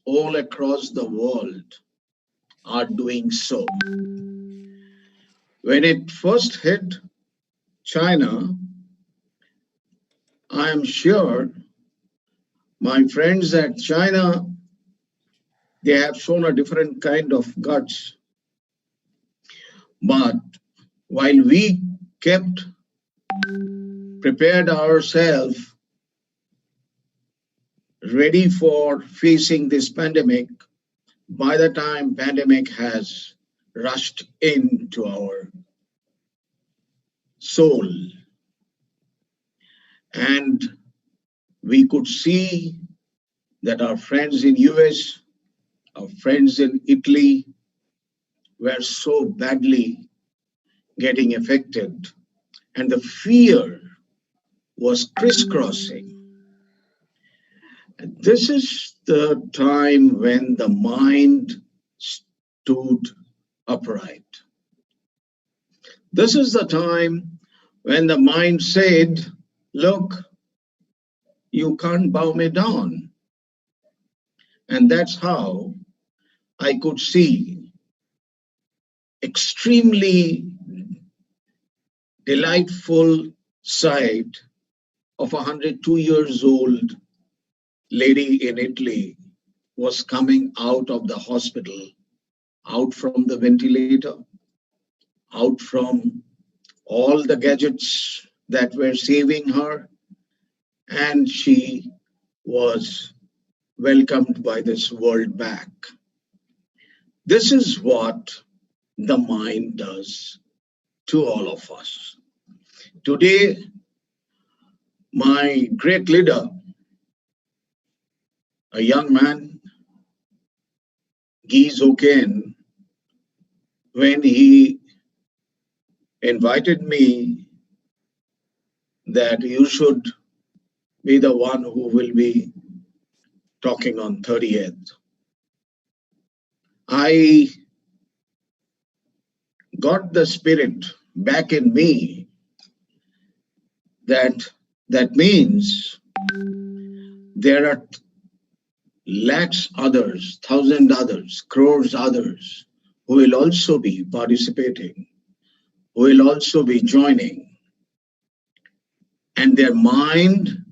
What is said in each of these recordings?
all across the world are doing so. When it first hit China, I am sure my friends at China, they have shown a different kind of guts. But while we kept prepared ourselves ready for facing this pandemic, by the time pandemic has rushed into our soul, and we could see that our friends in US, our friends in Italy were so badly getting affected, and the fear was crisscrossing. And this is the time when the mind stood upright. This is the time when the mind said, look, you can't bow me down. And that's how I could see extremely delightful sight of a 102 years old lady in Italy was coming out of the hospital, out from the ventilator, out from all the gadgets that were saving her, and she was welcomed by this world back. This is what the mind does to all of us. Today, my great leader, a young man, Djoken, when he invited me that you should be the one who will be talking on 30th, I got the spirit back in me that means there are lakhs others, thousand others, crores others who will also be participating, who will also be joining, and their mind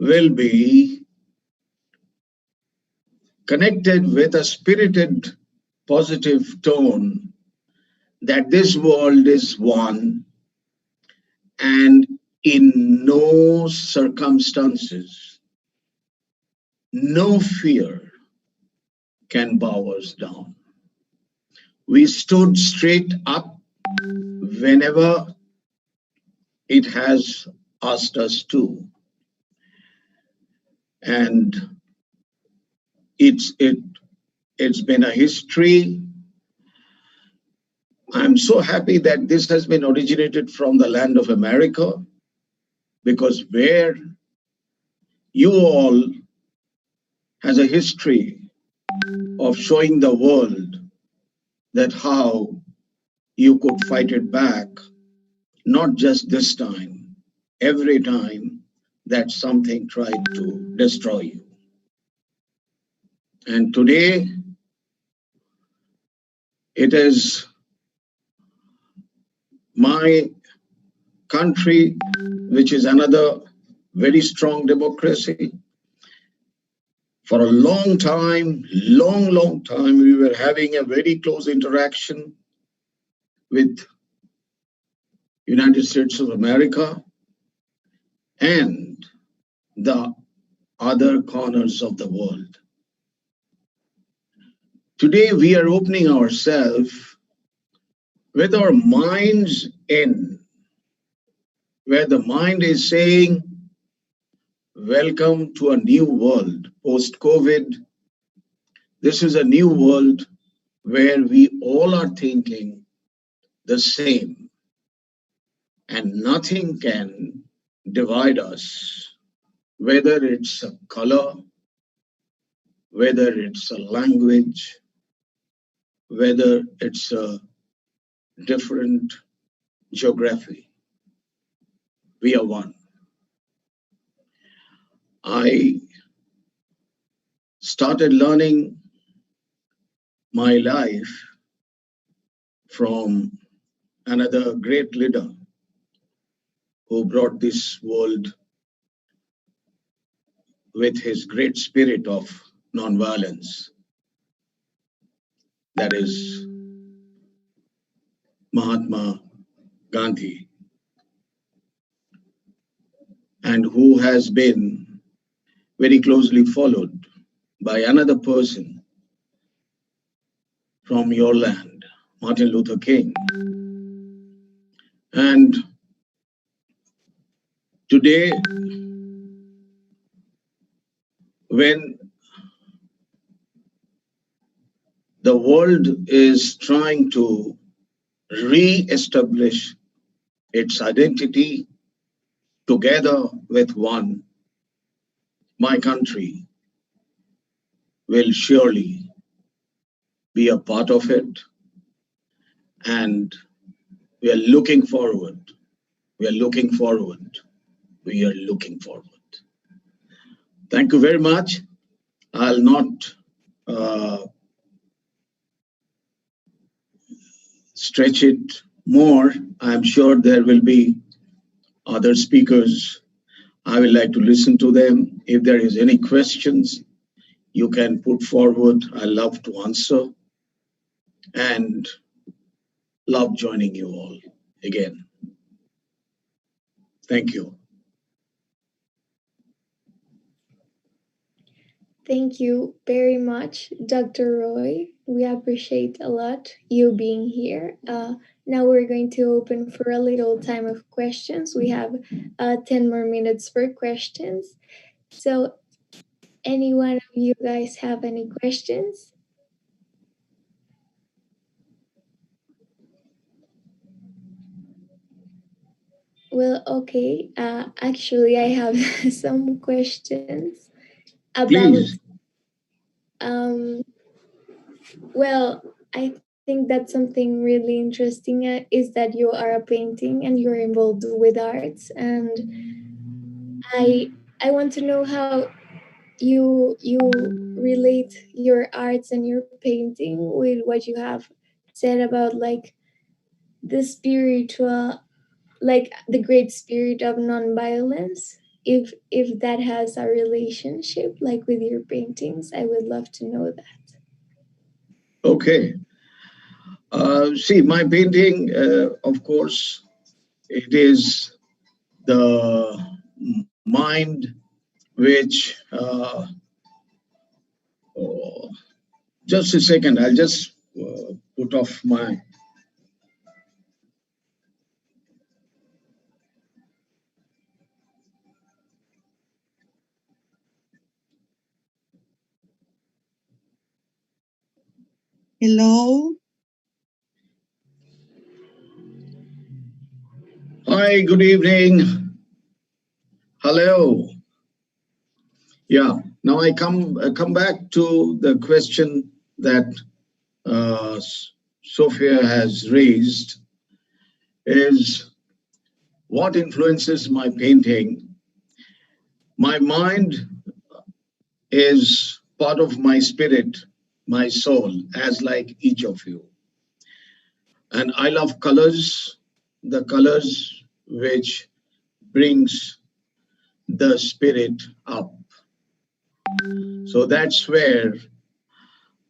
will be connected with a spirited, positive tone that this world is one, and in no circumstances, no fear can bow us down. We stood straight up whenever it has asked us to. And it's been a history. I'm so happy that this has been originated from the land of America, because where you all has a history of showing the world that how you could fight it back, not just this time, every time that something tried to destroy you. And today, it is my country, which is another very strong democracy. For a long time, long time, we were having a very close interaction with United States of America and the other corners of the world. Today, we are opening ourselves with our minds in, where the mind is saying, welcome to a new world post-COVID. This is a new world where we all are thinking the same, and nothing can divide us, whether it's a color, whether it's a language, whether it's a different geography. We are one. I started learning my life from another great leader who brought this world with his great spirit of nonviolence, that is Mahatma Gandhi, and who has been very closely followed by another person from your land, Martin Luther King. And today, when the world is trying to re-establish its identity together with one, my country will surely be a part of it. And we are looking forward. We are looking forward. We are looking forward. Thank you very much. I'll not uh, stretch it more. I'm sure there will be other speakers. I would like to listen to them. If there is any questions, you can put forward. I love to answer and love joining you all again. Thank you. Thank you very much, Dr. Roy. We appreciate a lot you being here. Now we're going to open for a little time of questions. We have 10 more minutes for questions. So, any one of you guys have any questions? Well, okay. Actually, I have some questions about Please. um, well, I think that's something really interesting is that you are a painting and you're involved with arts, and I want to know how you relate your arts and your painting with what you have said about like the spiritual, like the great spirit of nonviolence. If that has a relationship like with your paintings, I would love to know that. Okay. See, my painting, of course, it is the mind which, oh, just a second, I'll just put off my. Hello. Hi, good evening. Hello. Yeah. Now I come back to the question that uh, Sophia has raised is what influences my painting. My mind is part of my spirit, my soul, as like each of you. And I love colors, the colors which brings the spirit up. So that's where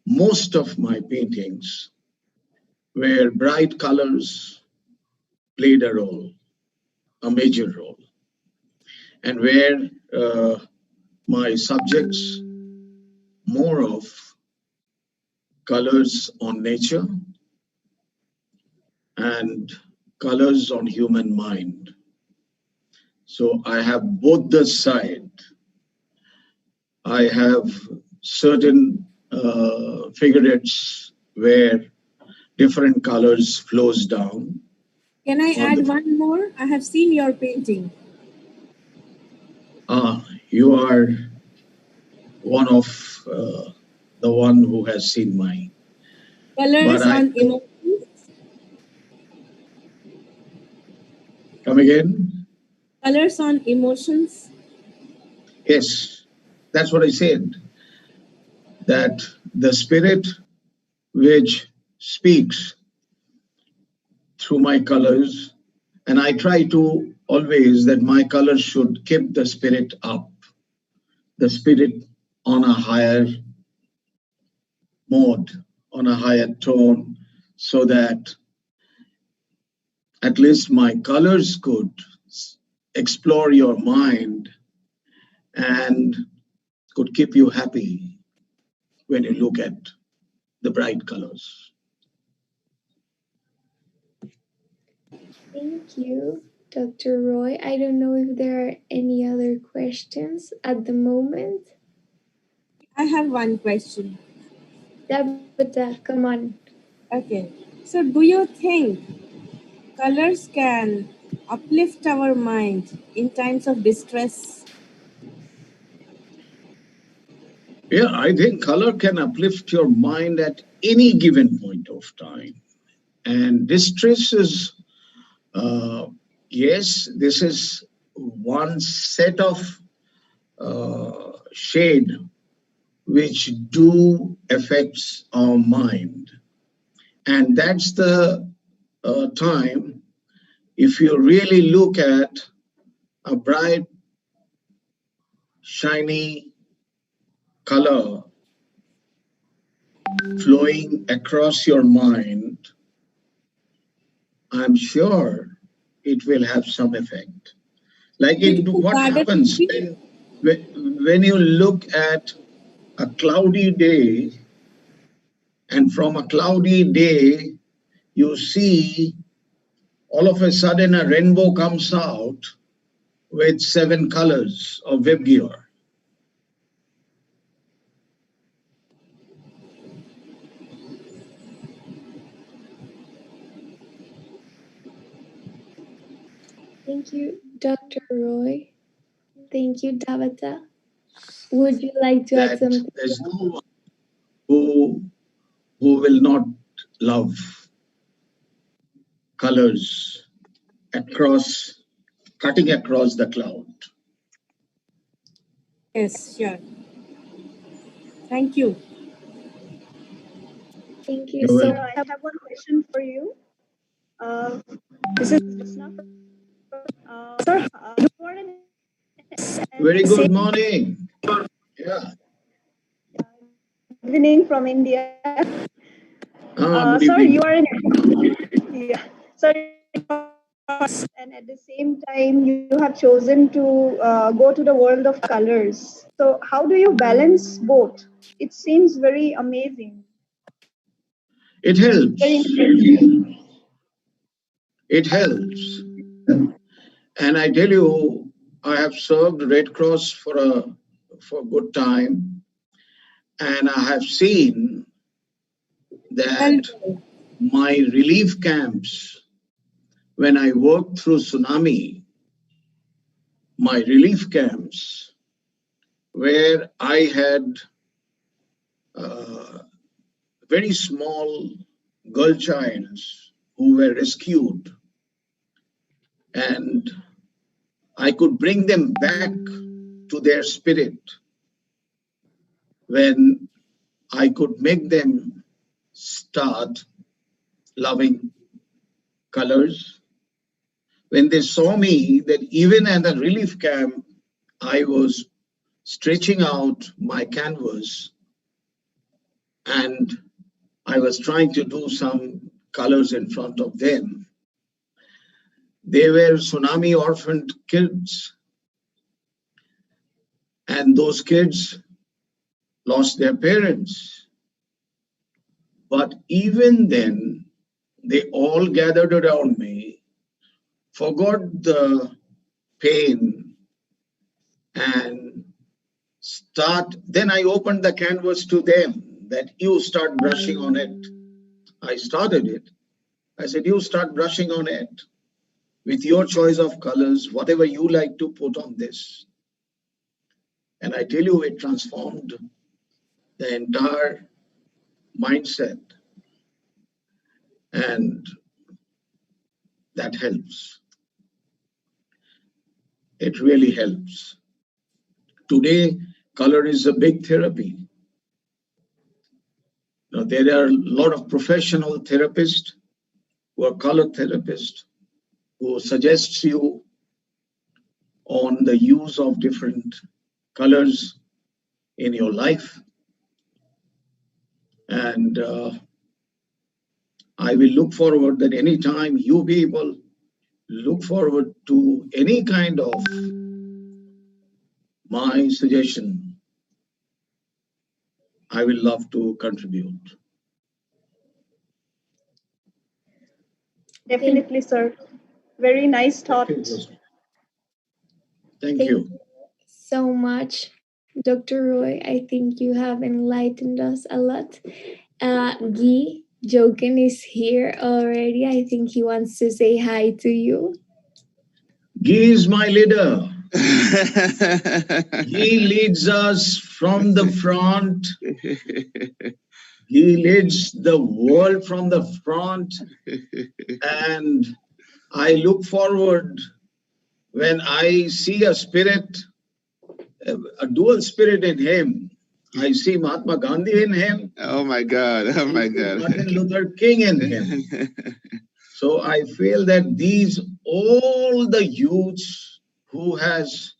most of my paintings, where bright colors played a role, a major role, and where my subjects more of colors on nature and colors on human mind. So I have both the side. I have certain figurates where different colors flows down Can I on add the. one more? I have seen your painting. You are one of the one who has seen mine. But Colors I on emotions. come again. Colors on emotions. Yes, that's what I said. that the spirit which speaks through my colors, and I try to always that my colors should keep the spirit up, the spirit on a higher mode, on a higher tone, so that at least my colors could explore your mind and could keep you happy when you look at the bright colors. Thank you, Dr. Roy. I don't know if there are any other questions at the moment. I have one question. Tabitha, come on. Okay. So, do you think colors can uplift our mind in times of distress? Yeah, I think color can uplift your mind at any given point of time. And distress is, uh, yes, this is one set of shade which do affects our mind. And that's the time, if you really look at a bright, shiny color flowing across your mind, I'm sure it will have some effect. Like Beautiful what garden. happens when you look at a cloudy day, and from a cloudy day, you see all of a sudden a rainbow comes out with 7 colors of web gear. Thank you, Dr. Roy. Thank you, Tabitha. Would you like to add That something? there's no one who will not love colors across, cutting across the cloud. Yes, sure. Thank you. Thank you You're so welcome. much. I have one question for you. Uh, this is Krishna from sir. You are in Very same good morning. Yeah. evening from India. Good Sir, you evening. are in yeah. Sir, and at the same time, you have chosen to go to the world of colors. So, how do you balance both? It seems very amazing, It very helps. interesting. It helps. And I tell you, I have served Red Cross for a good time, and I have seen Well, that my relief camps, when I worked through tsunami, my relief camps where I had very small girl childs who were rescued, and I could bring them back to their spirit when I could make them start loving colors. When they saw me, that even at a relief camp, I was stretching out my canvas and I was trying to do some colors in front of them. They were tsunami orphaned kids, and those kids lost their parents. But even then, they all gathered around me, forgot the pain, and then I opened the canvas to them that you start brushing on it. I started it. I said, you start brushing on it with your choice of colors, whatever you like to put on this. And I tell you, it transformed the entire mindset, and that helps. It really helps. Today, color is a big therapy. Now, there are a lot of professional therapists who are color therapists who suggests you on the use of different colors in your life. And I will look forward that anytime you people look forward to any kind of my suggestion, I will love to contribute. Definitely, sir. Very nice thought. Thank Thank you. you so much, Dr. Roy. I think you have enlightened us a lot. Guy Djoken is here already. I think he wants to say hi to you. He is my leader. He leads us from the front. He leads the world from the front. And I look forward when I see a spirit, a dual spirit in him. I see Mahatma Gandhi in him. Oh my God. Oh my God. Martin Luther King in him. So I feel that these, all the youths who has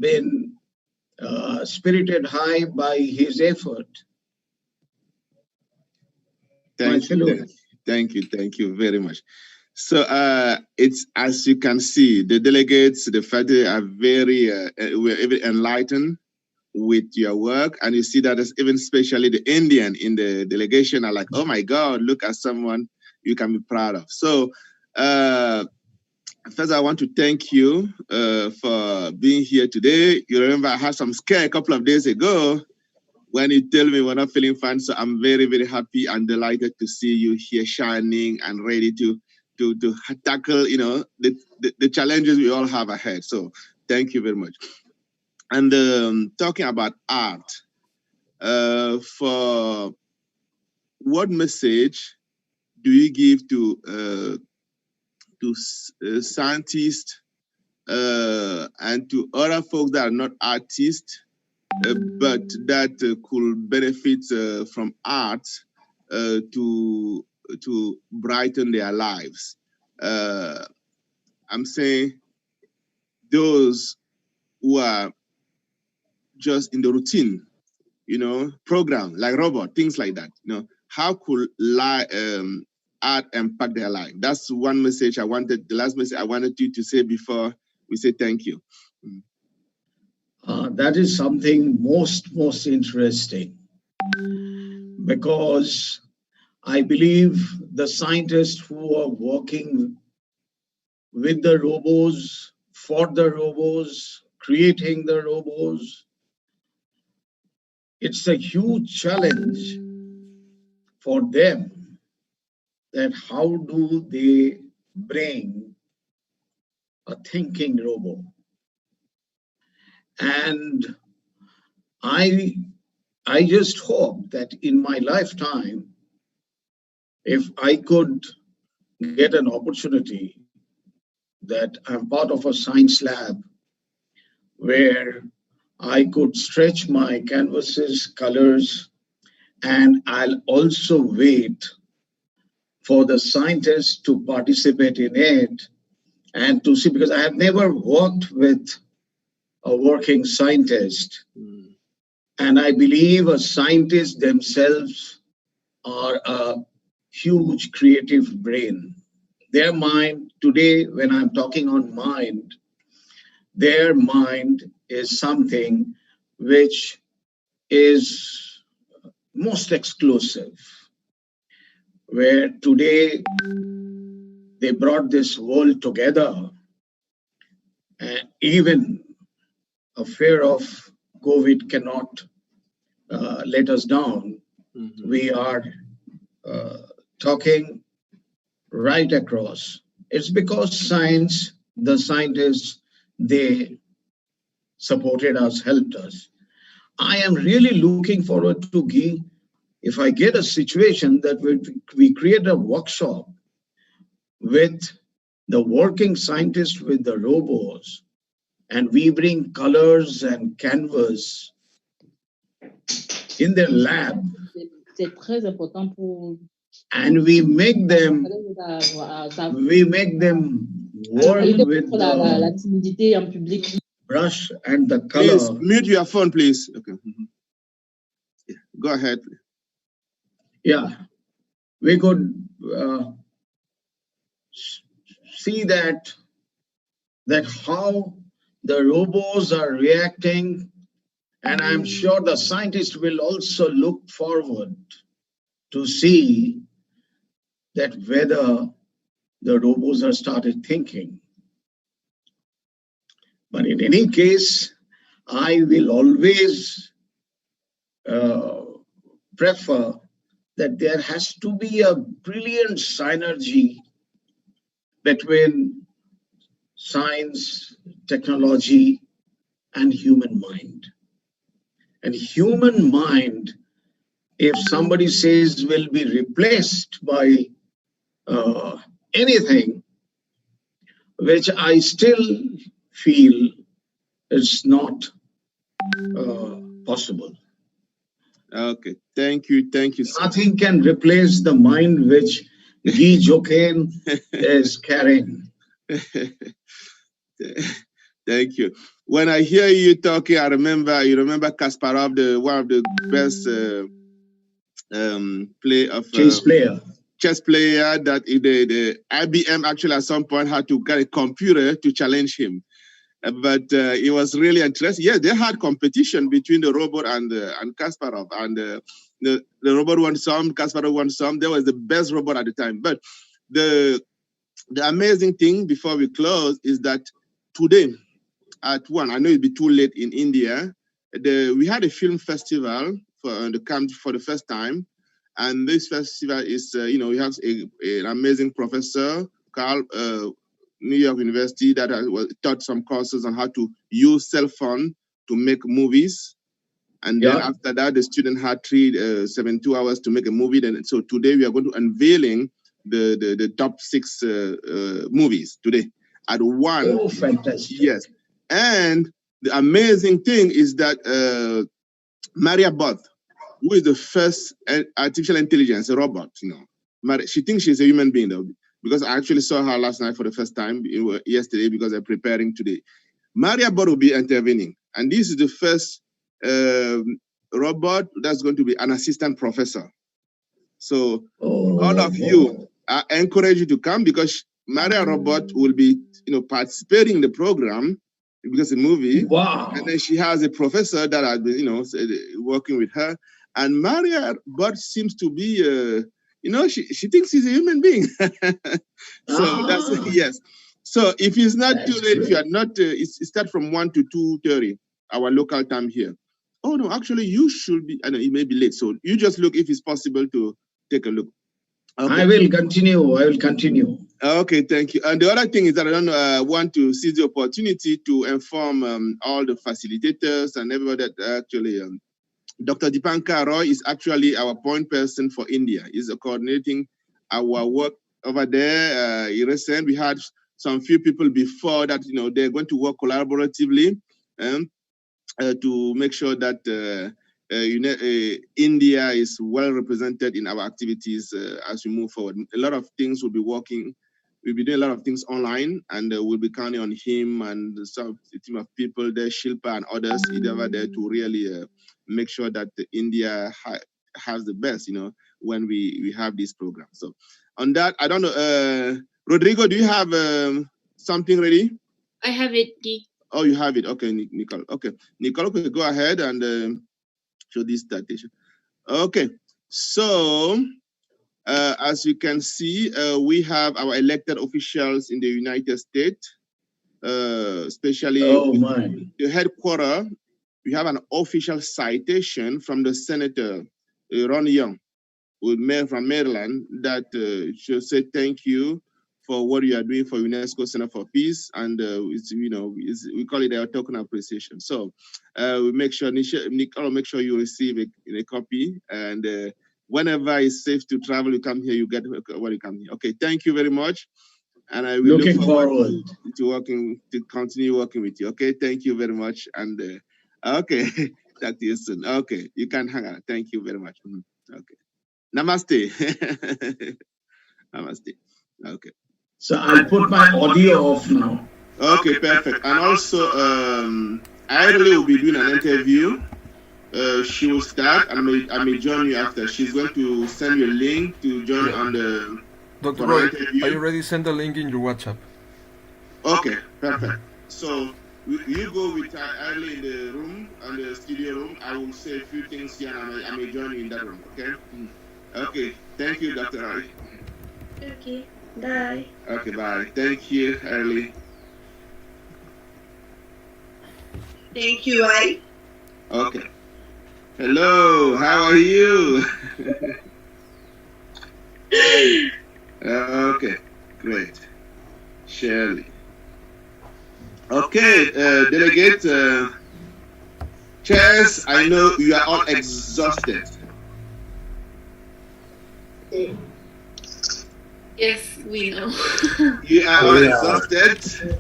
been spirited high by his effort. Thank you. Thank you very much. So it's, as you can see, the delegates, the faculty are very enlightened with your work, and you see that even especially the Indian in the delegation are like, oh my God, look at someone you can be proud of. So first I want to thank you for being here today. You remember I had some scare a couple of days ago when you tell me we're not feeling fine. So I'm very, very happy and delighted to see you here shining and ready to tackle, the challenges we all have ahead. So thank you very much. And talking about art, for what message do you give to scientists and to other folks that are not artists, but that could benefit from art to brighten their lives? I'm saying those who are just in the routine, program like robot, things like that. How could art impact their life? That's one message I wanted. The last message I wanted you to say before we say thank you. That is something most interesting, because I believe the scientists who are working with the robots, for the robots, creating the robots, it's a huge challenge for them, that how do they bring a thinking robot. And I just hope that in my lifetime, if I could get an opportunity, that I'm part of a science lab where I could stretch my canvases, colors, and I'll also wait for the scientists to participate in it and to see, because I have never worked with a working scientist. And I believe a scientist themselves are a huge creative brain. Their mind, today, when I'm talking on mind, their mind is something which is most exclusive, where today they brought this world together, and even a fear of COVID cannot let us down. Mm-hmm. We are talking right across. It's because science, the scientists, they supported us, helped us. I am really looking forward to, Guy, if I get a situation that we create a workshop with the working scientists, with the robots, and we bring colors and canvas in their lab. c'est très important pour. And we make them work with la timidité en public. Brush and the Please color. mute your phone, please. Okay. Yeah, go ahead. Yeah, we could see that how the robots are reacting, and I'm sure the scientists will also look forward to see that whether the robots have started thinking. But in any case, I will always prefer that there has to be a brilliant synergy between science, technology, and human mind. And human mind, if somebody says will be replaced by anything, which I still feel is not possible. Okay, thank you, sir. Nothing can replace the mind which Djoken is carrying. Thank you. When I hear you talking, you remember Kasparov, one of the best chess player that the IBM actually at some point had to get a computer to challenge him. But it was really interesting. Yes, they had competition between the robot and Kasparov, and the robot won some, Kasparov won some. They was the best robot at the time. But the amazing thing before we close is that today at 1, I know it'll be too late in India. We had a film festival for the first time, and this festival is we have an amazing professor, Carl. New York University that taught some courses on how to use cell phone to make movies. And then after that, the student had 72 hours to make a movie. Then, so today we are going to unveiling the top 6 movies today at 1. Oh, fantastic. Yes. And the amazing thing is that Maria Both, who is the first artificial intelligence, a robot, she thinks she's a human being though, because I actually saw her last night for the first time yesterday because I'm preparing today. Maria Both will be intervening, and this is the first robot that's going to be an assistant professor. So all of you, I encourage you to come because Maria Robot will be, participating in the program because the movie. Wow. And then she has a professor that has been, working with her. And Maria Bot seems to be, she thinks she's a human being. So that's, yes. So if it's not too late, if you are not, it starts from 1 to 2:30, our local time here. Oh no, actually you should be, I know it may be late. So you just look if it's possible to take a look. Okay. I will continue. Okay, thank you. And the other thing is that I don't want to seize the opportunity to inform all the facilitators and everybody that actually, Dr. Diapankar Roy is actually our point person for India. He's coordinating our work over there. We had some few people before that, they're going to work collaboratively to make sure that India is well represented in our activities as we move forward. A lot of things will be working. We'll be doing a lot of things online, and we'll be counting on him and some team of people there, Shilpa and others, over there to really make sure that India has the best, when we have this program. So on that, I don't know, Rodrigo, do you have something ready? I have it. Oh, you have it. Okay, Nicole. Okay, Nicole, okay, go ahead and show this citation. Okay, so as you can see, we have our elected officials in the United States, especially the headquarters. We have an official citation from the Senator Ron Young, from Maryland, that should say thank you for what you are doing for UNESCO Center for Peace, and we call it a token of appreciation. So we make sure, Nicole, make sure you receive a copy, and whenever it's safe to travel, you come here, you get when you come here. Okay, thank you very much, and I will look forward to continue working with you. Okay, thank you very much, and okay, talk to you soon. Okay, you can hang out. Thank you very much. Okay. Namaste. Namaste. Okay. So I'll put my audio off now. Okay, perfect. And also, Irely will be doing an interview. She will start, and I may join you after. She's going to send you a link to join on the Dr. Roy, I already sent the link in your WhatsApp. Okay, perfect. So you go with Irely in the room, on the studio room. I will say a few things here, and I may join you in that room. Okay. Okay. Thank you, Dr. Roy. Okay. Bye. Okay, bye. Thank you, Irely. Thank you, I. Okay. Hello, how are you? Okay, great. Shirley. Okay, delegate chairs, I know you are all exhausted. Yes, we know. You are all exhausted.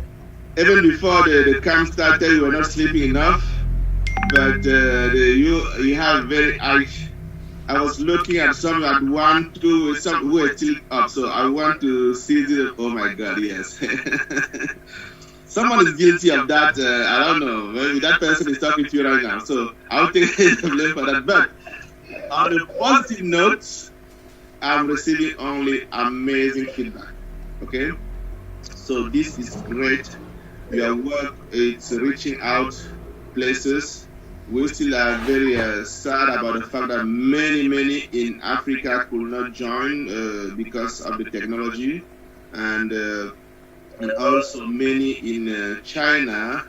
Even before the camp started, you were not sleeping enough. But you have very I was looking at some at 1, 2, some who were still up. So I want to see the. Oh my God, yes. Someone is guilty of that. I don't know. Maybe that person is talking to you right now. So I'll take the blame for that. But on a positive note, I'm receiving only amazing feedback. Okay, so this is great. Your work it's reaching out places. We still are very sad about the fact that many in Africa could not join because of the technology, and also many in China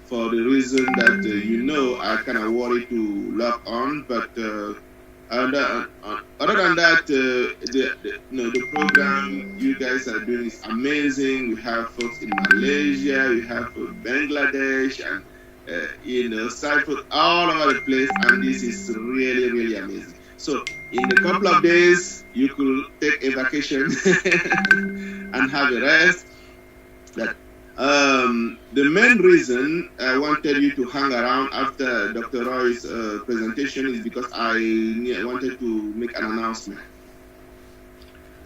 for the reason that are kind of worried to log on. But other than that, the program you guys are doing is amazing. We have folks in Malaysia, we have Bangladesh, and Cyprus, all over the place, and this is really amazing. So in a couple of days, you could take a vacation and have a rest. But the main reason I wanted you to hang around after Dr. Roy's presentation is because I wanted to make an announcement.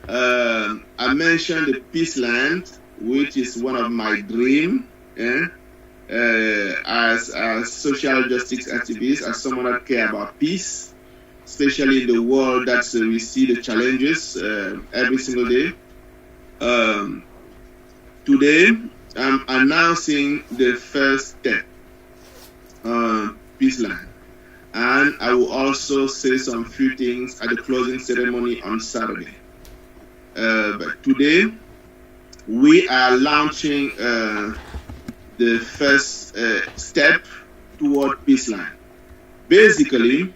I mentioned the Peaceland, which is one of my dreams. As a social justice activist, as someone that cares about peace, especially in the world that we see the challenges every single day. Today, I'm announcing the first step, Peaceland. And I will also say some few things at the closing ceremony on Saturday. But today, we are launching the first step toward Peaceland. Basically,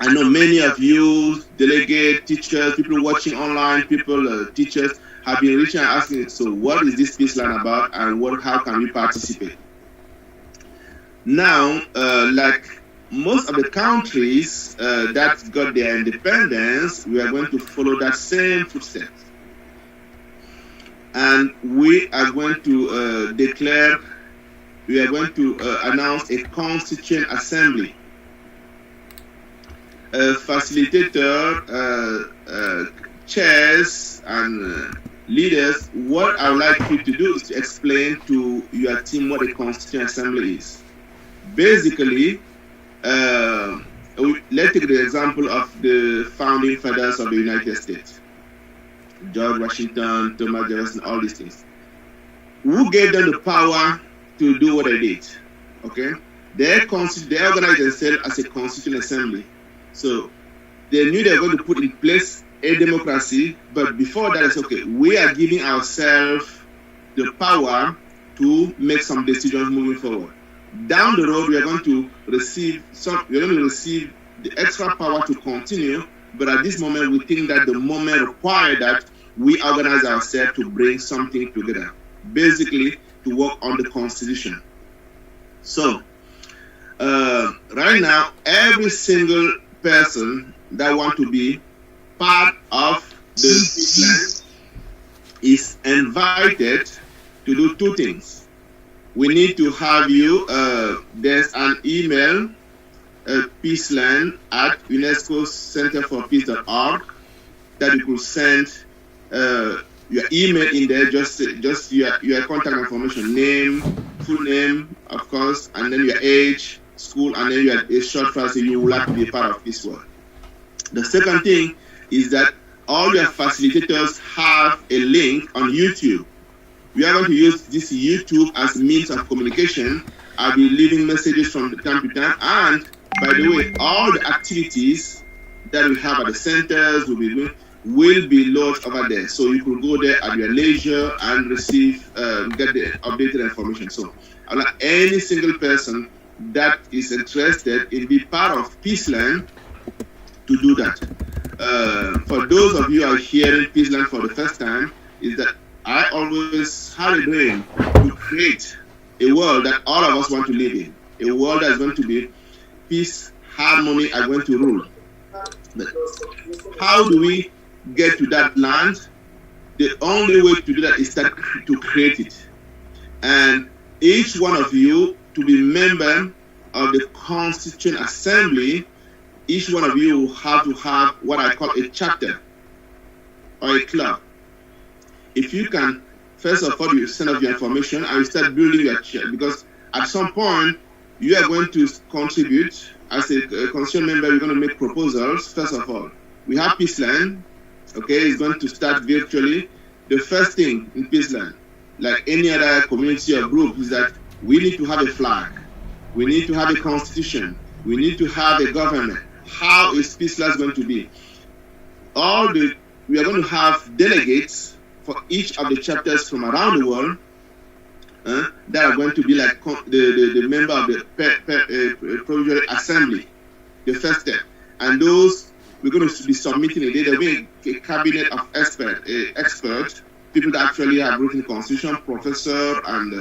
I know many of you, delegates, teachers, people watching online, people, teachers, have been reaching and asking, so what is this Peaceland about and how can we participate? Now, like most of the countries that got their independence, we are going to follow that same footsteps. And we are going to announce a constituent assembly. A facilitator, chairs, and leaders, what I would like you to do is to explain to your team what a constituent assembly is. Basically, let's take the example of the founding fathers of the United States. George Washington, Thomas Jefferson, all these things. Who gave them the power to do what they did? Okay, they organized themselves as a constituent assembly. So they knew they were going to put in place a democracy, but before that, it's okay. We are giving ourselves the power to make some decisions moving forward. Down the road, we are going to receive the extra power to continue. But at this moment, we think that the moment required that we organize ourselves to bring something together, basically to work on the Constitution. So, right now, every single person that wants to be part of the Peaceland is invited to do two things. We need to have you, there's an email Peaceland at UNESCO.centerforpeace.org that you could send your email in there, just your contact information, name, full name, of course, and then your age, school, and then your a short phrase you would like to be a part of this work. The second thing is that all your facilitators have a link on YouTube. We are going to use this YouTube as means of communication. I'll be leaving messages from time to time. And by the way, all the activities that we have at the centers will be lodged over there. So you could go there at your leisure and receive, get the updated information. So I would like any single person that is interested in being part of Peaceland to do that. For those of you who are hearing Peaceland for the first time, is that I always had a dream to create a world that all of us want to live in. A world that is going to be peace, harmony are going to rule. But how do we get to that land? The only way to do that is to create it. And each one of you to be member of the Constituent Assembly, each one of you will have to have what I call a chapter or a club. If you can, first of all, you send out your information and you start building your chair, because at some point you are going to contribute as a constituent member. You're going to make proposals. First of all, we have Peaceland. Okay, it's going to start virtually. The first thing in Peaceland, like any other community or group, is that we need to have a flag. We need to have a constitution. We need to have a government. How is Peaceland going to be? We are going to have delegates for each of the chapters from around the world that are going to be like the member of the Provisional Assembly, the first step. And those we're going to be submitting it. There will be a cabinet of experts, people that actually have written constitution, professor, and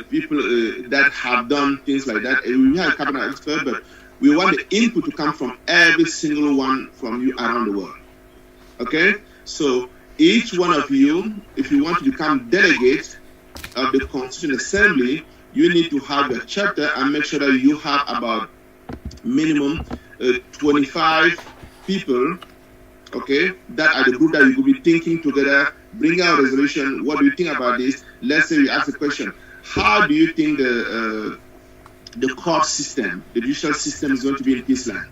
people that have done things like that. We have a cabinet of experts, but we want the input to come from every single one from you around the world. Okay? So each one of you, if you want to become delegate of the Constituent Assembly, you need to have your chapter and make sure that you have about minimum 25 people, okay, that are the group that you will be thinking together, bring out a resolution. What do you think about this? Let's say we ask the question, how do you think the court system, the judicial system is going to be in Peaceland?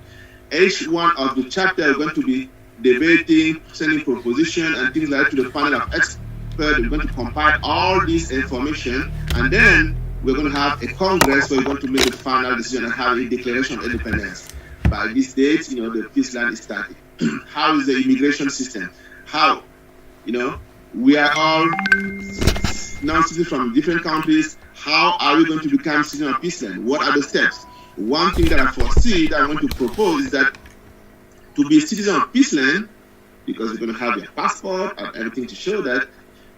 Each one of the chapters are going to be debating, sending proposition and things like that to the panel of experts. We're going to compile all this information, and then we're going to have a congress where we're going to make the final decision and have a declaration of independence. By this date, the Peaceland is starting. How is the immigration system? How, we are all non-citizens from different countries. How are we going to become citizens of Peaceland? What are the steps? One thing that I foresee that I'm going to propose is that to be a citizen of Peaceland, because you're going to have your passport and everything to show that,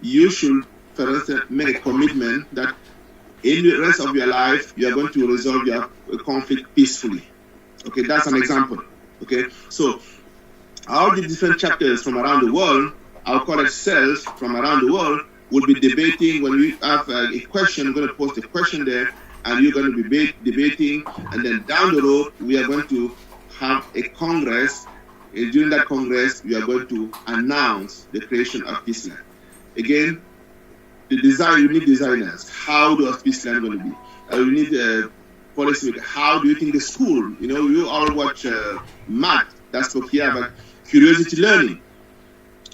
you should, for instance, make a commitment that in the rest of your life, you are going to resolve your conflict peacefully. Okay, that's an example. Okay, so all the different chapters from around the world, I'll call it cells from around the world, will be debating. When we have a question, we're going to post a question there, and you're going to be debating, and then down the road, we are going to have a congress. During that congress, we are going to announce the creation of Peaceland. Again, you need designers. How does Peaceland going to be? You need policy. How do you think the school? You all watch math. That's what here about curiosity learning.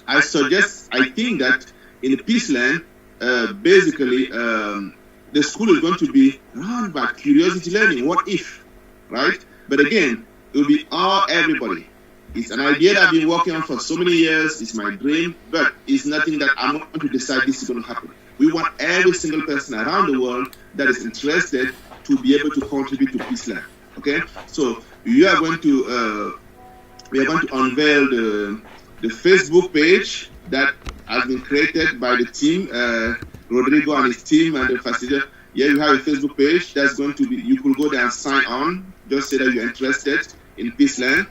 I think that in Peaceland, basically, the school is going to be run by curiosity learning. What if, right? But again, it will be everybody. It's an idea that I've been working on for so many years. It's my dream, but it's nothing that I'm going to decide this is going to happen. We want every single person around the world that is interested to be able to contribute to Peaceland. Okay, so we are going to unveil the Facebook page that has been created by the team, Rodrigo and his team and the facilitator. Yeah, you have a Facebook page that's going to be. You could go there and sign on. Just say that you're interested in Peaceland.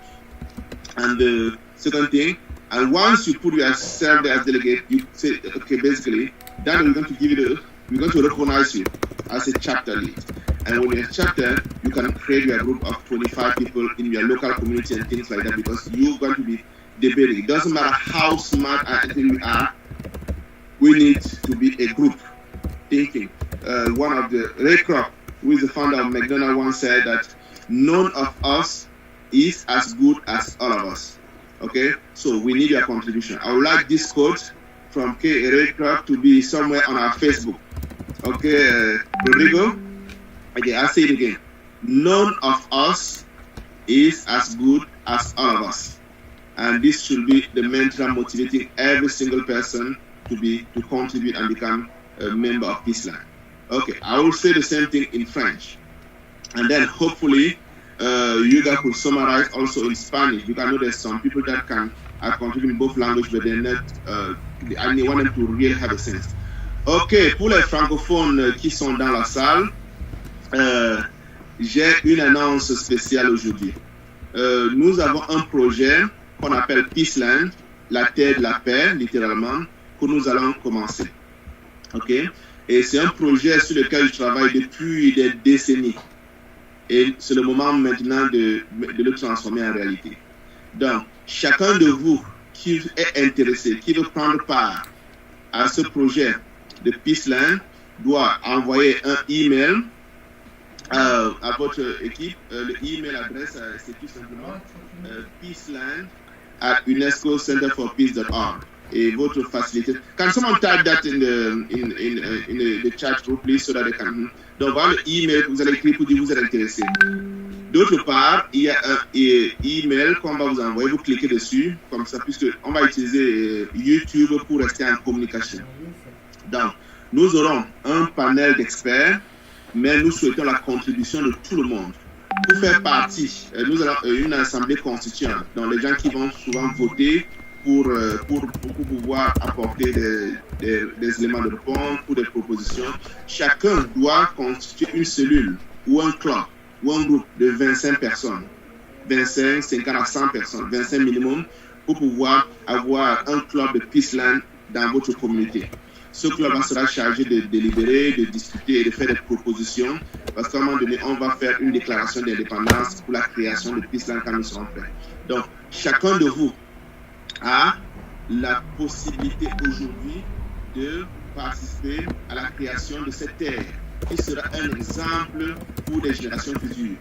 And the second thing, and once you put yourself there as delegate, you say, okay, basically, then we're going to recognize you as a chapter lead. And when you're a chapter, you can create your group of 25 people in your local community and things like that, because you're going to be debating. It doesn't matter how smart I think we are, we need to be a group thinking. One of the Ray Kroc, who is the founder of McDonald's, once said that none of us is as good as all of us. Okay, so we need your contribution. I would like this quote from Ray Kroc to be somewhere on our Facebook. Okay, Rodrigo. Okay, I'll say it again. None of us is as good as all of us, and this should be the mantra motivating every single person to contribute and become a member of Peaceland. Okay, I will say the same thing in French, and then hopefully you guys could summarize also in Spanish, because I know there's some people that can contribute in both languages, but they're not. I want them to really have a sense. Ok, pour les francophones qui sont dans la salle, j'ai une annonce spéciale aujourd'hui. Nous avons un projet qu'on appelle Peaceland, la terre de la paix, littéralement, que nous allons commencer. Ok? Et c'est un projet sur lequel je travaille depuis des décennies. Et c'est le moment maintenant de le transformer en réalité. Donc, chacun de vous qui est intéressé, qui veut prendre part à ce projet de Peaceland, doit envoyer un email à votre équipe. Le email adresse, c'est tout simplement peaceland@unescocenterforpeace.org. Et votre facilité. Can someone type that in the chat group, please, so that they can. Donc, voilà le email que vous allez écrire pour dire que vous êtes intéressé. D'autre part, il y a un email qu'on va vous envoyer, vous cliquez dessus, comme ça, puisque on va utiliser YouTube pour rester en communication. Donc, nous aurons un panel d'experts, mais nous souhaitons la contribution de tout le monde. Pour faire partie, nous avons une assemblée constituante, donc les gens qui vont souvent voter pour pouvoir apporter des éléments de réponse, pour des propositions. Chacun doit constituer une cellule ou un club ou un groupe de 25 personnes, 25, 50 à 100 personnes, 25 minimum, pour pouvoir avoir un club de Peaceland dans votre communauté. Ce club sera chargé de délibérer, de discuter et de faire des propositions, parce qu'à un moment donné, on va faire une déclaration d'indépendance pour la création de Peaceland quand nous serons prêts. Donc, chacun de vous a la possibilité aujourd'hui de participer à la création de cette terre, qui sera un exemple pour les générations futures.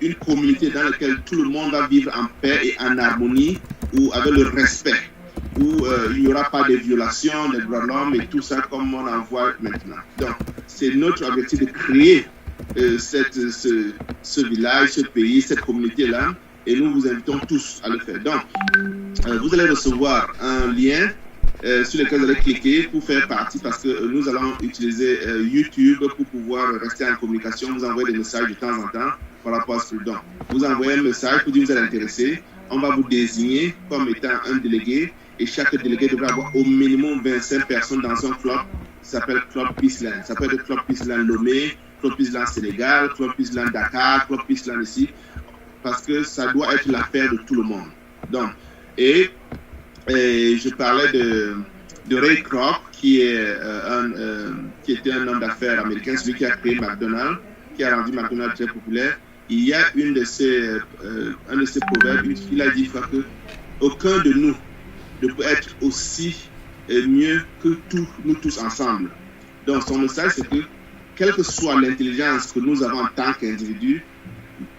Une communauté dans laquelle tout le monde va vivre en paix et en harmonie, ou avec le respect, où il n'y aura pas de violations des droits de l'homme et tout ça comme on en voit maintenant. Donc, c'est notre objectif de créer ce village, ce pays, cette communauté-là, et nous vous invitons tous à le faire. Donc, vous allez recevoir un lien sur lequel vous allez cliquer pour faire partie, parce que nous allons utiliser YouTube pour pouvoir rester en communication, vous envoyer des messages de temps en temps par rapport à ce que donc. Vous envoyez un message pour dire que vous êtes intéressé, on va vous désigner comme étant un délégué, et chaque délégué devra avoir au minimum 25 personnes dans un club qui s'appelle Club Peaceland. Ça peut être Club Peaceland Lomé, Club Peaceland Sénégal, Club Peaceland Dakar, Club Peaceland ici, parce que ça doit être l'affaire de tout le monde. Donc, et je parlais de Ray Kroc, qui était un homme d'affaires américain, celui qui a créé McDonald's, qui a rendu McDonald's très populaire. Il y a un de ses proverbes, il a dit que aucun de nous ne peut être aussi mieux que nous tous ensemble. Donc son message, c'est que quelle que soit l'intelligence que nous avons en tant qu'individu,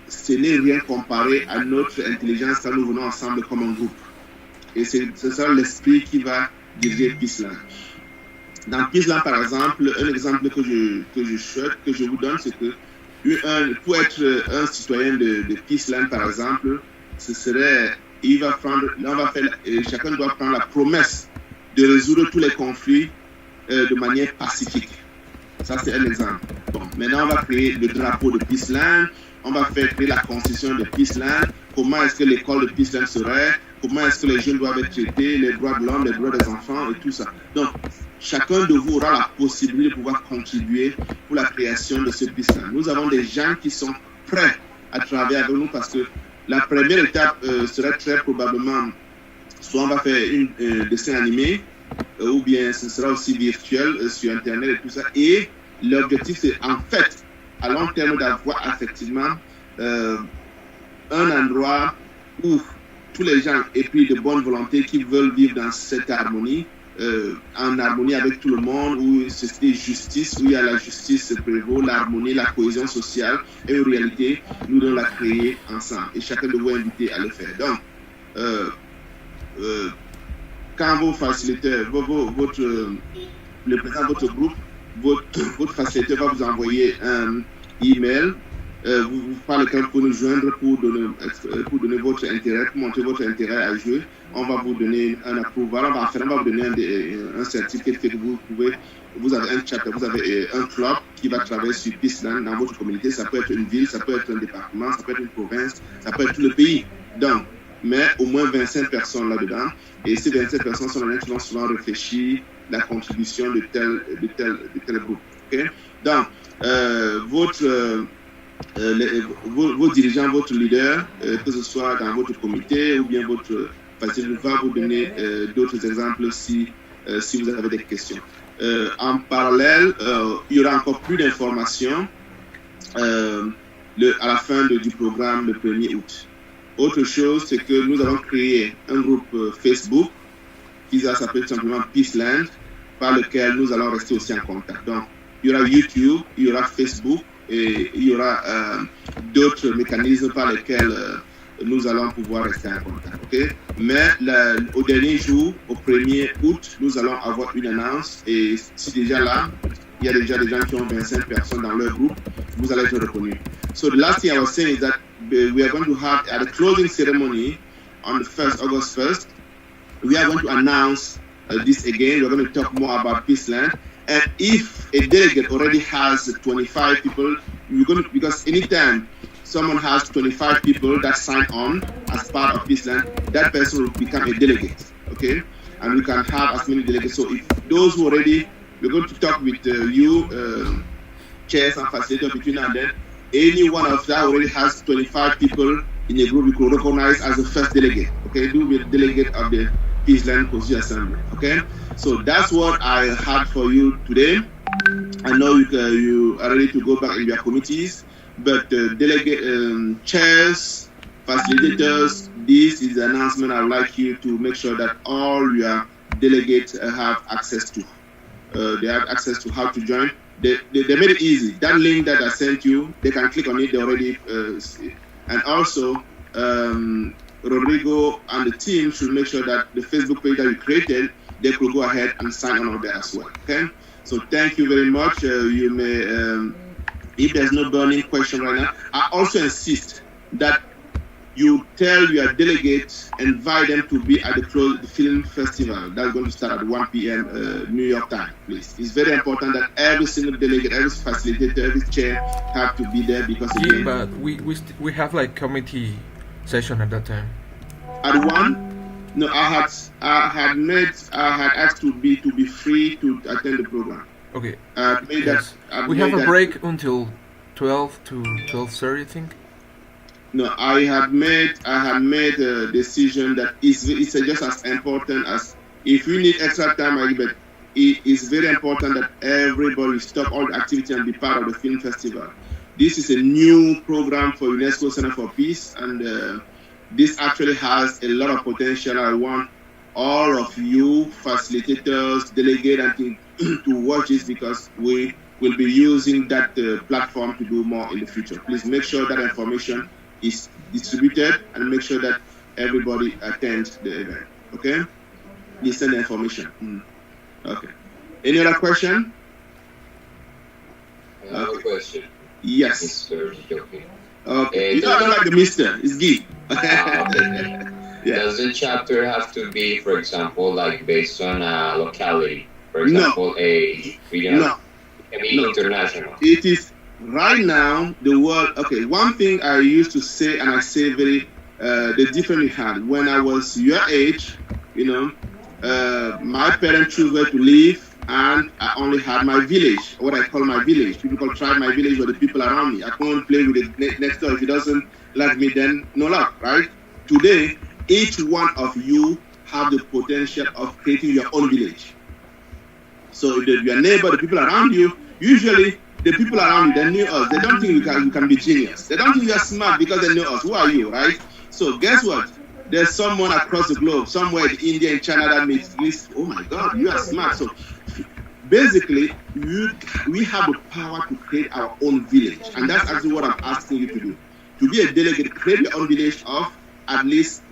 ce n'est rien comparé à notre intelligence quand nous venons ensemble comme un groupe. Et c'est ça l'esprit qui va diriger Peaceland. Dans Peaceland, par exemple, un exemple que je vous donne, c'est que pour être un citoyen de Peaceland, par exemple, ce serait, chacun doit prendre la promesse de résoudre tous les conflits de manière pacifique. Ça, c'est un exemple. Bon, maintenant, on va créer le drapeau de Peaceland, on va faire créer la constitution de Peaceland, comment est-ce que l'école de Peaceland serait, comment est-ce que les jeunes doivent être traités, les droits de l'homme, les droits des enfants et tout ça. Donc, chacun de vous aura la possibilité de pouvoir contribuer pour la création de ce Peaceland. Nous avons des gens qui sont prêts à travailler avec nous, parce que la première étape serait très probablement, soit on va faire un dessin animé, ou bien ce sera aussi virtuel sur Internet et tout ça. Et l'objectif, c'est en fait à long terme d'avoir effectivement un endroit où tous les gens et puis de bonne volonté qui veulent vivre dans cette harmonie, en harmonie avec tout le monde, où c'est justice, où il y a la justice prévaut, l'harmonie, la cohésion sociale, et en réalité, nous devons la créer ensemble. Et chacun de vous est invité à le faire. Donc, quand vos facilitateurs, le président de votre groupe, votre facilitateur va vous envoyer un email par lequel vous pouvez nous joindre pour donner votre intérêt, pour montrer votre intérêt à jouer. On va vous donner un approval, on va vous donner un certificat que vous avez un chapter, vous avez un club qui va travailler sur Peaceland dans votre communauté. Ça peut être une ville, ça peut être un département, ça peut être une province, ça peut être tout le pays. Donc, mais au moins 25 personnes là-dedans. Et ces 25 personnes sont les gens qui vont souvent réfléchir la contribution de tel groupe. Okay? Donc, vos dirigeants, votre leader, que ce soit dans votre comité ou bien votre facilitateur, va vous donner d'autres exemples si vous avez des questions. En parallèle, il y aura encore plus d'informations à la fin du programme le 1er août. Autre chose, c'est que nous avons créé un groupe Facebook qui s'appelle tout simplement Peaceland, par lequel nous allons rester aussi en contact. Donc, il y aura YouTube, il y aura Facebook et il y aura d'autres mécanismes par lesquels nous allons pouvoir rester en contact. Okay? Mais au dernier jour, au 1er août, nous allons avoir une annonce et si déjà là, il y a déjà des gens qui ont 25 personnes dans leur groupe, vous allez être reconnus. So the last thing I was saying is that we are going to have at the closing ceremony on the 1st, August 1st, we are going to announce this again. We're going to talk more about Peaceland. And if a delegate already has 25 people, because anytime someone has 25 people that sign on as part of Peaceland, that person will become a delegate, okay? And we can have as many delegates. So if those who already, we're going to talk with you, chairs and facilitators between now and then. Any one of that already has 25 people in a group we could recognize as the first delegate, okay? Do be a delegate of the Peaceland Constituent Assembly, okay? So that's what I had for you today. I know you are ready to go back in your committees, but delegate chairs, facilitators, this is the announcement I would like you to make sure that all your delegates have access to. They have access to how to join. They made it easy. That link that I sent you, they can click on it. They already see. And also, Rodrigo and the team should make sure that the Facebook page that we created, they could go ahead and sign on there as well. Okay. So thank you very much. You may, if there's no burning question right now, I also insist that you tell your delegates, invite them to be at the film festival that's going to start at 1 p.m. New York time, please. It's very important that every single delegate, every facilitator, every chair have to be there because again, but we have like committee session at that time. At 1, no, I had asked to be free to attend the program. Okay. Yes. We have a break until 12 to 12:30, I think. No, I had made a decision that it's just as important as if we need extra time. But it is very important that everybody stop all the activity and be part of the film festival. This is a new program for UNESCO Center for Peace, and this actually has a lot of potential. I want all of you facilitators, delegates, and to watch this because we will be using that platform to do more in the future. Please make sure that information is distributed and make sure that everybody attends the event. Okay? Please send the information. Okay. Any other question? Another question. Yes. Mr. Djoken. Okay. You don't like the mister. It's Guy. Okay. Yeah. Does the chapter have to be, for example, like based on a locality? For example, a regional? No. It can be international. It is right now the world. Okay, one thing I used to say, and I say very the difference we had when I was your age. My parents chose where to live, and I only had my village, what I call my village. People try my village were the people around me. I can't play with the next door. If he doesn't like me, then no luck, right? Today, each one of you have the potential of creating your own village. So your neighbor, the people around you, usually the people around you, they knew us. They don't think you can be genius. They don't think you are smart because they know us. Who are you, right? So guess what? There's someone across the globe, somewhere in India and China that makes this. Oh my God, you are smart. So basically, we have the power to create our own village, and that's actually what I'm asking you to do. To be a delegate, create your own village of at least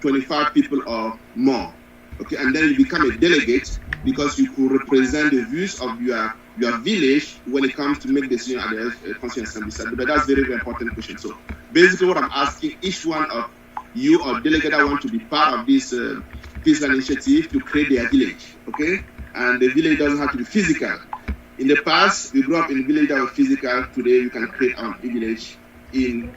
25 people or more. Okay, and then you become a delegate because you could represent the views of your village when it comes to make decisions at the Constituent Assembly. But that's very, very important question. So basically what I'm asking each one of you or delegate that want to be part of this Peaceland initiative to create their village, okay? And the village doesn't have to be physical. In the past, we grew up in a village that was physical. Today, we can create our village in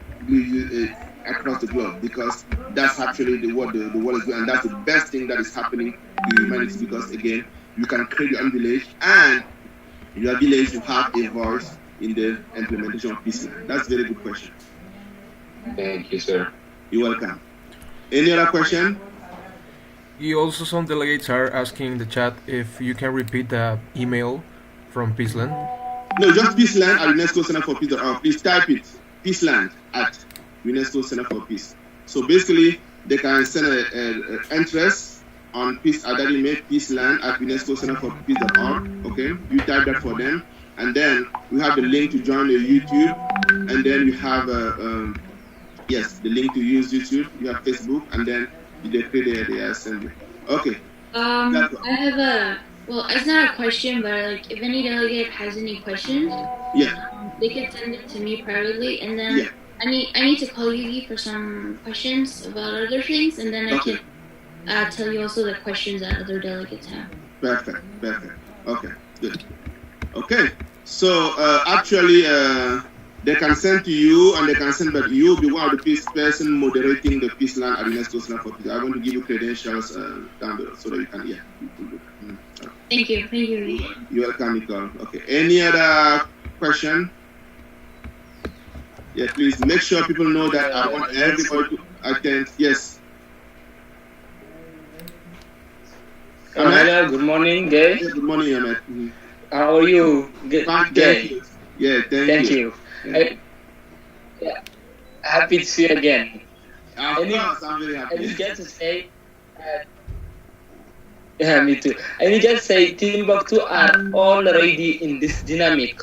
across the globe because that's actually what the world is doing, and that's the best thing that is happening to humanity because, again, you can create your own village and your village will have a voice in the implementation of Peaceland. That's a very good question. Thank you, sir. You're welcome. Any other question? Also, some delegates are asking in the chat if you can repeat the email from Peaceland. No, just Peaceland at UNESCO Center for Peace. Please type it, Peaceland at UNESCO Center for Peace. So basically, they can send an interest on peace at that email, Peaceland at UNESCO Center for Peace.org. Okay, you type that for them, and then we have the link to join the YouTube, and then we have the link to use YouTube. You have Facebook, and then they create the assembly. Okay. I have it's not a question, but like if any delegate has any questions, they can send it to me privately, and then I need to call you for some questions about other things, and then I can tell you also the questions that other delegates have. Perfect. Okay, good. Okay, so actually, they can send to you, and they can send, but you'll be one of the peace person moderating the Peaceland at UNESCO Center for Peace. I'm going to give you credentials down below so that you can, Thank you. You're welcome, Nicole. Okay, any other question? Yeah, please make sure people know that I want everybody to attend. Yes. Hello, good morning, Gay. Yes, good morning, Ahmed. How are you, Gay? Thank you. Yeah, thank you. Happy to see you again. Of course, I'm very happy. I need to say, me too. I need to say, Timbuktu are already in this dynamic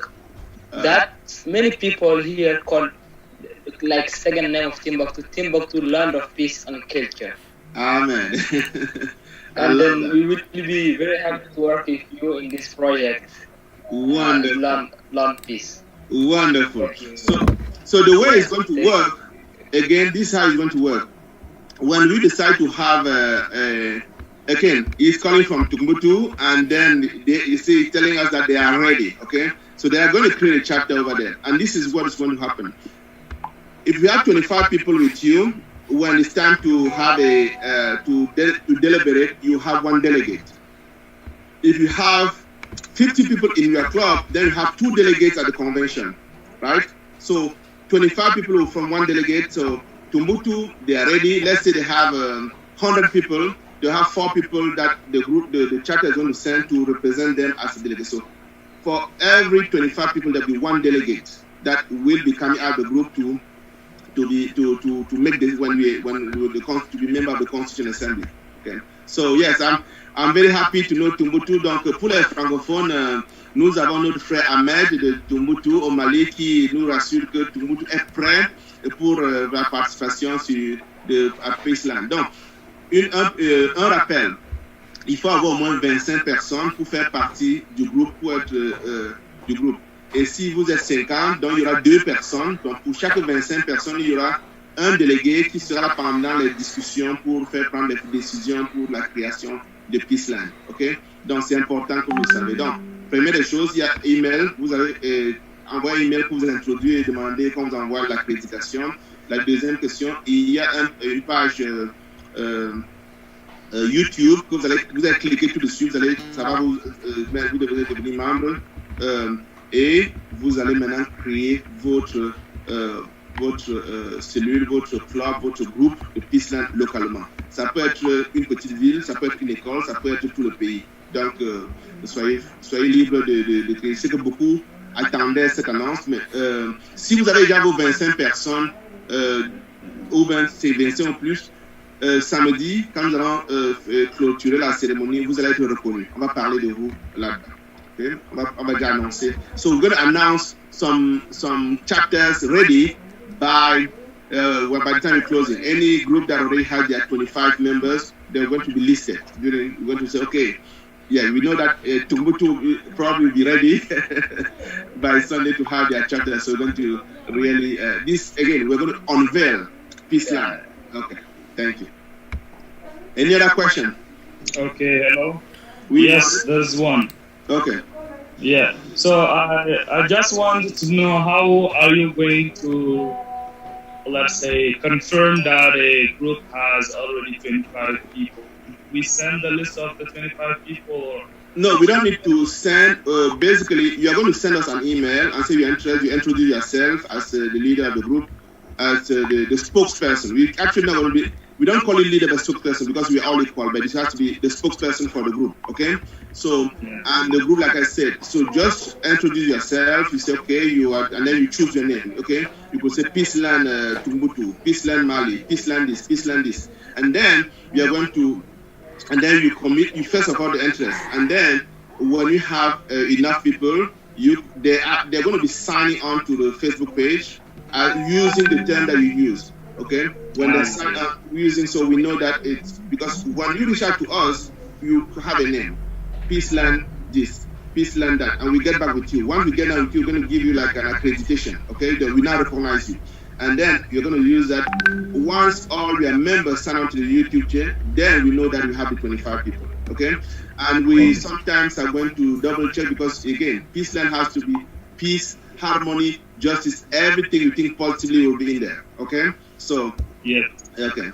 that many people here call like second name of Timbuktu, land of peace and culture. Amen. And then we will be very happy to work with you in this project. Wonderful. Land peace. Wonderful. So the way it's going to work, again, this is how it's going to work. When we decide to have again, he's calling from Timbuktu, and then he's telling us that they are ready, okay? So they are going to create a chapter over there, and this is what is going to happen. If you have 25 people with you, when it's time to have to deliberate, you have one delegate. If you have 50 people in your club, then you have 2 delegates at the convention, right? So 25 people from one delegate. So Timbuktu, they are ready. Let's say they have 100 people. They have 4 people that the charter is going to send to represent them as a delegate. So for every 25 people, there'll be one delegate that will be coming out of the group to make this to be member of the Constituent Assembly. Okay. So yes, I'm very happy to know Timbuktu. Donc pour les francophones, nous avons notre frère Ahmed de Timbuktu au Mali qui nous rassure que Timbuktu est prêt pour la participation à Peaceland. Donc un rappel, il faut avoir au moins 25 personnes pour faire partie du groupe, pour être du groupe. Et si vous êtes 50, donc il y aura 2 personnes. Donc pour chaque 25 personnes, il y aura un délégué qui sera pendant les discussions pour faire prendre les décisions pour la création de Peaceland. Ok? Donc c'est important que vous le savez. Donc, première des choses, il y a email. Vous allez envoyer un email pour vous introduire et demander qu'on vous envoie l'accréditation. La deuxième question, il y a une page YouTube que vous allez cliquer tout dessus. Ça va vous devez devenir membre. Et vous allez maintenant créer votre cellule, votre club, votre groupe de Peaceland localement. Ça peut être une petite ville, ça peut être une école, ça peut être tout le pays. Donc, soyez libre de créer. Je sais que beaucoup attendaient cette annonce, mais si vous avez déjà vos 25 personnes, ou 25 ou plus, samedi, quand nous allons clôturer la cérémonie, vous allez être reconnus. On va parler de vous là-bas. Okay? On va déjà annoncer. So we're going to announce some chapters ready by the time we're closing. Any group that already had their 25 members, they're going to be listed. We're going to say, okay, yeah, we know that Timbuktu will probably be ready by Sunday to have their chapter. So we're going to really, we're going to unveil Peaceland. Okay, thank you. Any other question? Okay, hello. Yes, there's one. Okay. Yeah. So I just wanted to know, how are you going to, let's say, confirm that a group has already 25 people? We send the list of the 25 people, or? No, we don't need to send. Basically, you are going to send us an email and say you're interested. You introduce yourself as the leader of the group, as the spokesperson. We actually not going to be. We don't call it leader but spokesperson because we are all equal, but it has to be the spokesperson for the group. Okay. So and the group, like I said, so just introduce yourself. You say okay, you are, and then you choose your name. Okay. You could say Peaceland Timbuktu, Peaceland Mali, Peaceland this, and then we are going to. And then you commit. You first of all the interest, and then when you have enough people, they're going to be signing on to the Facebook page using the term that you use. Okay, when they sign up using, so we know that it's because when you reach out to us, you have a name, Peaceland this, Peaceland that, and we get back with you. Once we get down with you, we're going to give you like an accreditation. Okay, then we now recognize you. And then you're going to use that. Once all your members sign on to the YouTube channel, then we know that we have the 25 people, okay? And we sometimes are going to double check because, again, Peaceland has to be peace, harmony, justice, everything you think positively will be in there, okay? So, yeah. Okay.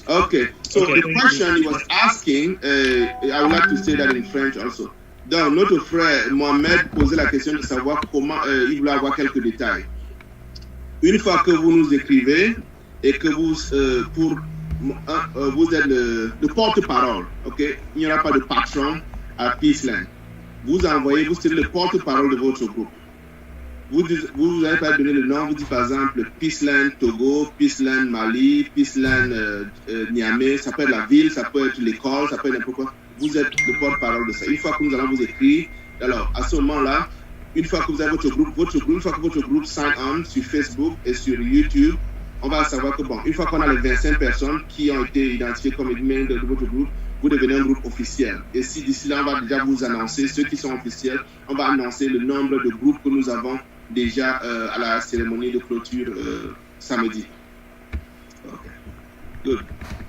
Okay, so the question he was asking, I would like to say that in French also. Donc, notre frère Mohamed posait la question de savoir comment il voulait avoir quelques détails. Une fois que vous nous écrivez et que vous, vous êtes le porte-parole, ok? Il n'y aura pas de patron à Peaceland. Vous envoyez, vous serez le porte-parole de votre groupe. Vous n'allez pas donner le nom, vous dites par exemple Peaceland Togo, Peaceland Mali, Peaceland Niamey, ça peut être la ville, ça peut être l'école, ça peut être n'importe quoi. Vous êtes le porte-parole de ça. Une fois que nous allons vous écrire, alors à ce moment-là, une fois que vous avez votre groupe, une fois que votre groupe sign on sur Facebook et sur YouTube, on va savoir que bon, une fois qu'on a les 25 personnes qui ont été identifiées comme membres de votre groupe, vous devenez un groupe officiel. Et si d'ici là, on va déjà vous annoncer, ceux qui sont officiels, on va annoncer le nombre de groupes que nous avons déjà à la cérémonie de clôture samedi. Okay. Good.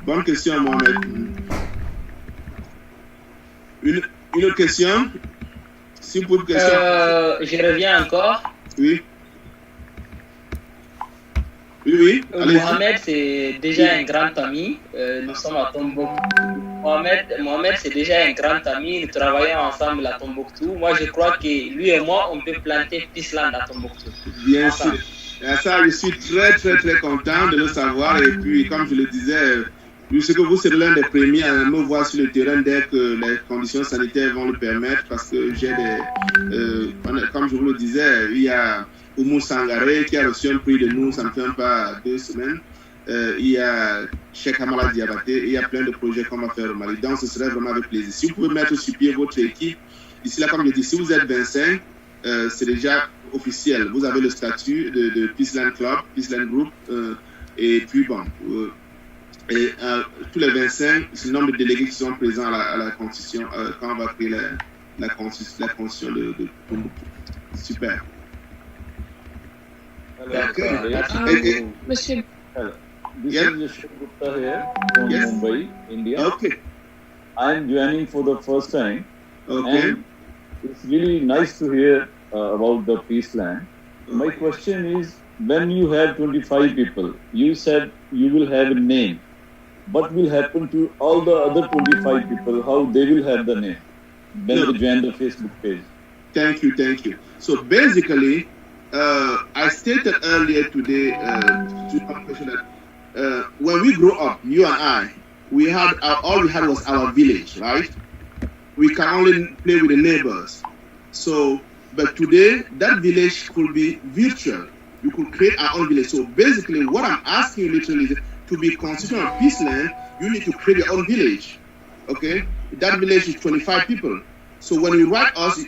Bonne question, Mohamed. Une autre question? Si vous pouvez question. Je reviens encore. Oui. Oui. Mohamed, c'est déjà un grand ami. Nous sommes à Tombouctou. Mohamed, c'est déjà un grand ami. Nous travaillons ensemble à Tombouctou. Moi, je crois que lui et moi, on peut planter Peaceland à Tombouctou. Bien sûr. Et ça, je suis très, très, très content de le savoir. Et puis, comme je le disais, je sais que vous serez l'un des premiers à me voir sur le terrain dès que les conditions sanitaires vont le permettre, parce que j'ai comme je vous le disais, il y a Oumou Sangaré qui a reçu un prix de nous, ça ne fait pas 2 semaines. Il y a Cheikh Hamala Diabaté, il y a plein de projets qu'on va faire au Mali. Donc, ce serait vraiment avec plaisir. Si vous pouvez mettre sur pied votre équipe, ici là, comme je dis, si vous êtes 25, c'est déjà officiel. Vous avez le statut de Peaceland Club, Peaceland Group, et puis bon. Et tous les 25, c'est le nombre de délégués qui sont présents à la constitution quand on va créer la constitution de Tombouctou. Super. Monsieur. This is Yashwant Gupta here from Mumbai, India. Okay. I am joining for the first time. Okay. And it's really nice to hear about the Peaceland. My question is, when you have 25 people, you said you will have a name. What will happen to all the other 25 people? How they will have the name when they join the Facebook page? Thank you. So basically, I stated earlier today to one question that when we grow up, you and I, all we had was our village, right? We can only play with the neighbors. So But today, that village could be virtual. You could create our own village. So basically, what I'm asking you literally is to be constitutional Peaceland, you need to create your own village. Okay? That village is 25 people. So when you write us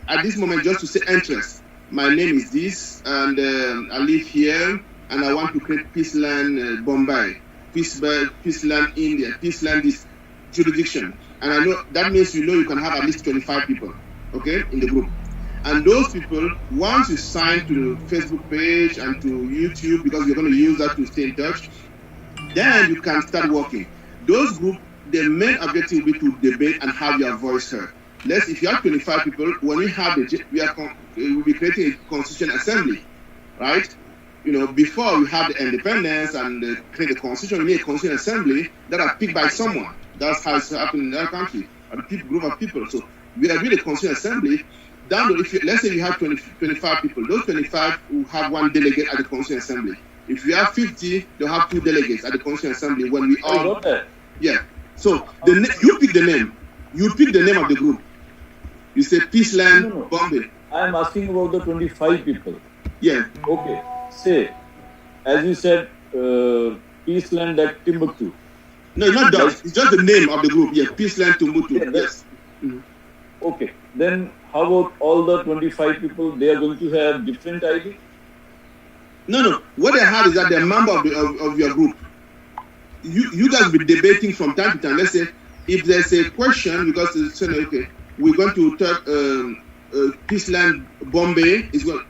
at this moment, just to say interest, my name is this, and I live here, and I want to create Peaceland Bombay, Peaceland India, Peaceland this jurisdiction. And I know that means you can have at least 25 people, okay, in the group. And those people, once you sign to the Facebook page and to YouTube, because you're going to use that to stay in touch, then you can start working. Those groups, the main objective will be to debate and have your voice heard. If you have 25 people, when we have we'll be creating a constitutional assembly, right? Before we have the independence and create the constitution, we need a constitutional assembly that are picked by someone. That's how it's happening in our country, a group of people. So we are really a constitutional assembly. Let's say you have 25 people, those 25 will have one delegate at the constitutional assembly. If you have 50, they'll have 2 delegates at the constitutional assembly when we all. Yeah. So you pick the name. You pick the name of the group. You say Peaceland, Bombay. I am asking about the 25 people. Yeah. Okay. Say, as you said, Peaceland at Timbuktu. No, not that. It's just the name of the group. Yeah, Peaceland Timbuktu. Yeah, yes. Okay. Then how about all the 25 people? They are going to have different ID? No. What they have is that they're a member of your group. You guys be debating from time to time. Let's say if there's a question, because it's saying, okay, we're going to talk Peaceland Bombay is going.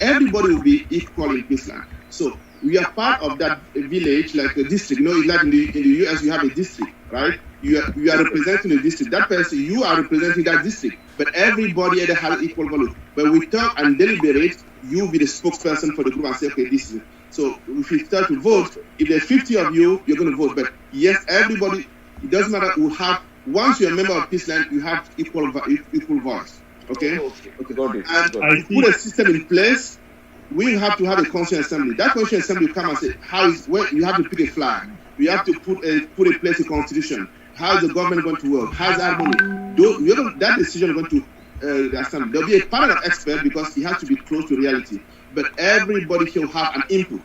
Everybody will be equal in Peaceland. So we are part of that village, like a district. Like in the US, you have a district, right? You are representing a district. That person, you are representing that district. But everybody has equal value. But we talk and deliberate. You be the spokesperson for the group and say, okay, this is it. So if you start to vote, if there's 50 of you, you're going to vote. But yes, everybody, it doesn't matter. Once you're a member of Peaceland, you have equal voice. Okay. Got it. And to put a system in place, we have to have a constitutional assembly. That constitutional assembly will come and say, you have to pick a flag. You have to put in place a constitution. How is the government going to work? How is harmony? That decision is going to the assembly. There'll be a panel of experts because it has to be close to reality. But everybody here will have an input.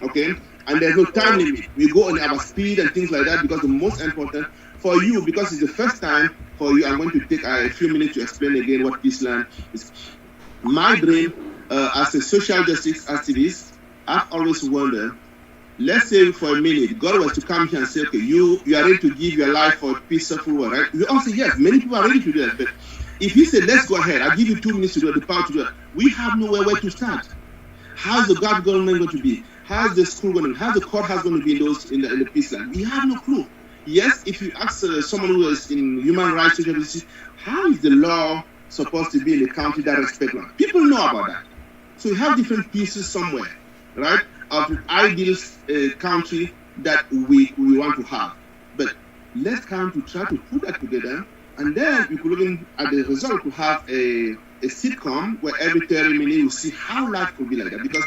Okay? And there's no time limit. We go on our speed and things like that because the most important for you, because it's the first time for you, I'm going to take a few minutes to explain again what Peaceland is. My dream as a social justice activist, I've always wondered, let's say for a minute, God was to come here and say, okay, you are ready to give your life for a peaceful world, right? We all say, yes, many people are ready to do that. But if you say, let's go ahead, I'll give you 2 minutes to do it, the power to do it, we have nowhere where to start. How's the government going to be? How's the school going to be? How's the courthouse going to be in the Peaceland? We have no clue. Yes, if you ask someone who is in human rights, how is the law supposed to be in a country that respects law? People know about that. So you have different pieces somewhere, right, of the ideal country that we want to have. But let's come to try to put that together, and then we could look at the result to have a sitcom where every 30 minutes you see how life could be like that. Because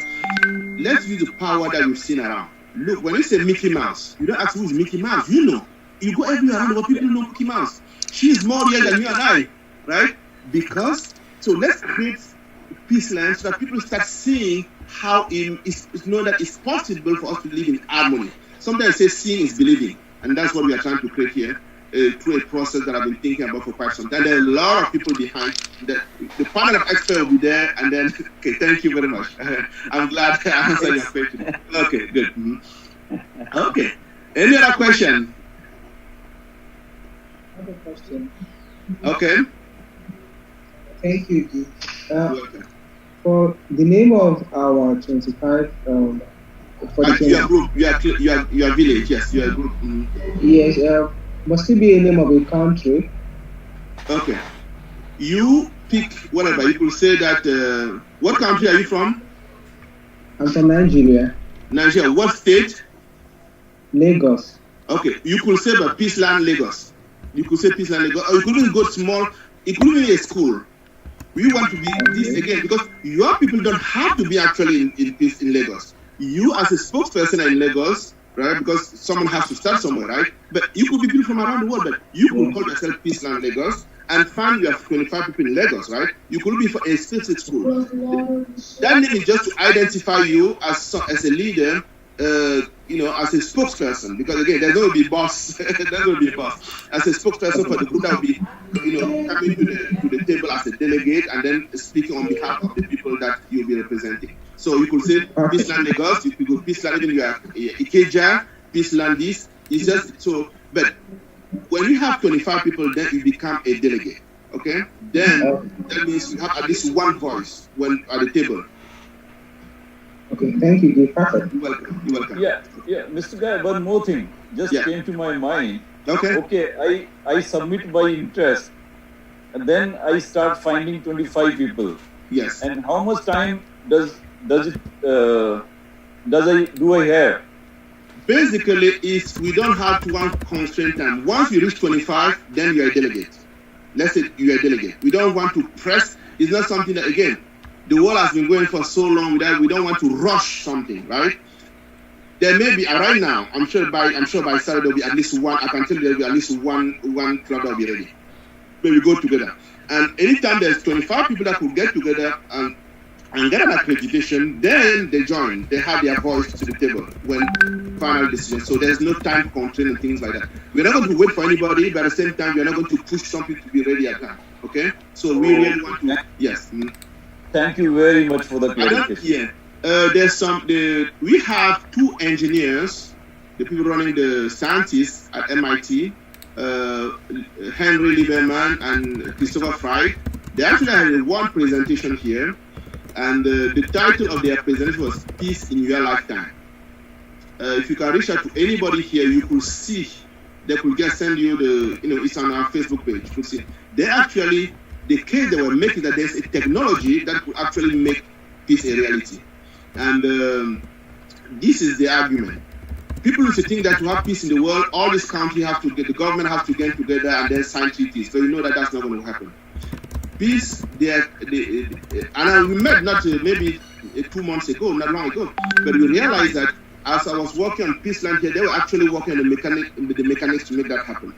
let's use the power that we've seen around. Look, when you say Mickey Mouse, you don't ask who's Mickey Mouse. You know. You go everywhere around the world, people know Mickey Mouse. She is more real than you and I, right? So let's create Peaceland so that people start seeing how it's known that it's possible for us to live in harmony. Sometimes say seeing is believing, and that's what we are trying to create here through a process that I've been thinking about for quite some time. There are a lot of people behind. The panel of experts will be there, and then, okay, thank you very much. I'm glad I answered your question. Okay, good. Mm-hmm. Okay, any other question? Another question. Okay. Thank you, G. For the name of our 25, for the your group, your village, yes, your group. Mm. Yes, must it be a name of a country? Okay. You pick whatever. You could say that. What country are you from? I'm from Nigeria. Nigeria. What state? Lagos. Okay. You could say the Peaceland, Lagos. You could say Peaceland, Lagos. Or you could even go small. It could be a school. We want to be this again because your people don't have to be actually in Lagos. You as a spokesperson are in Lagos, right? Because someone has to start somewhere, right? But you could be people from around the world, but you could call yourself Peaceland Lagos, and find you have 25 people in Lagos, right? You could be for a specific school. That name is just to identify you as a leader, as a spokesperson, because again, there's going to be boss. There's going to be a boss. As a spokesperson for the group, that will be, coming to the table as a delegate and then speaking on behalf of the people that you'll be representing. So you could say Peaceland Lagos, you could go Peaceland, even you are Ikeja, Peaceland this. It's just so, but when you have 25 people, then you become a delegate. Okay? Then that means you have at least one voice when at the table. Okay, thank you, Perfect. You're welcome. You're welcome. Yeah, Mr. Guy, one more thing just came to my mind. Okay, I submit by interest, and then I start finding 25 people. Yes. And how much time do I have? Basically, is we don't have to one constraint time. Once you reach 25, then you are a delegate. Let's say you are a delegate. We don't want to press. It's not something that, again, the world has been going for so long that we don't want to rush something, right? There may be right now. I'm sure by Saturday there'll be at least one. I can tell you there'll be at least one club that will be ready. When we go together, and anytime there's 25 people that could get together and get an accreditation, then they join. They have their voice to the table when final decision. So there's no time constraint and things like that. We're not going to wait for anybody, but at the same time, we're not going to push something to be ready at time. Okay? So we really want to. Yes. Thank you very much for the clarification. We have two engineers, the people running the scientists at MIT, Henry Lieberman and Christopher Fry. They actually had one presentation here, and the title of their presentation was Peace in Your Lifetime. If you can reach out to anybody here, you could see, they could just send you it's on our Facebook page. You could see. They actually, the case they were making that there's a technology that could actually make peace a reality. And this is the argument. People used to think that to have peace in the world, all these countries have to the government have to get together and then sign treaties. So you know that that's not going to happen. Peace, and we met maybe 2 months ago, not long ago, but we realized that as I was working on Peaceland here, they were actually working on the mechanics to make that happen.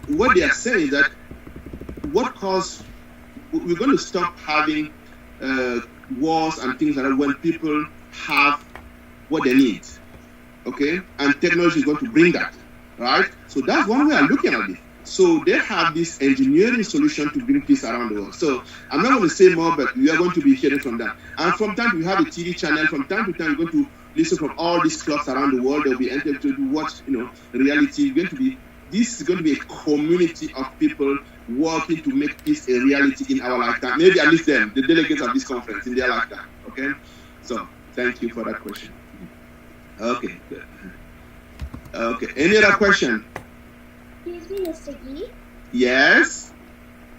What they are saying is that we're going to stop having wars and things like that when people have what they need, okay? And technology is going to bring that, right? So that's one way of looking at it. So they have this engineering solution to bring peace around the world. So I'm not going to say more, but we are going to be hearing from them. And from time we have a TV channel. From time to time, we're going to listen from all these clubs around the world. They'll be entitled to watch, reality. This is going to be a community of people working to make peace a reality in our lifetime. Maybe at least them, the delegates of this conference, in their lifetime. Okay? So thank you for that question. Okay. Good. Okay. Any other question? Excuse me, Mr. Gee. Yes?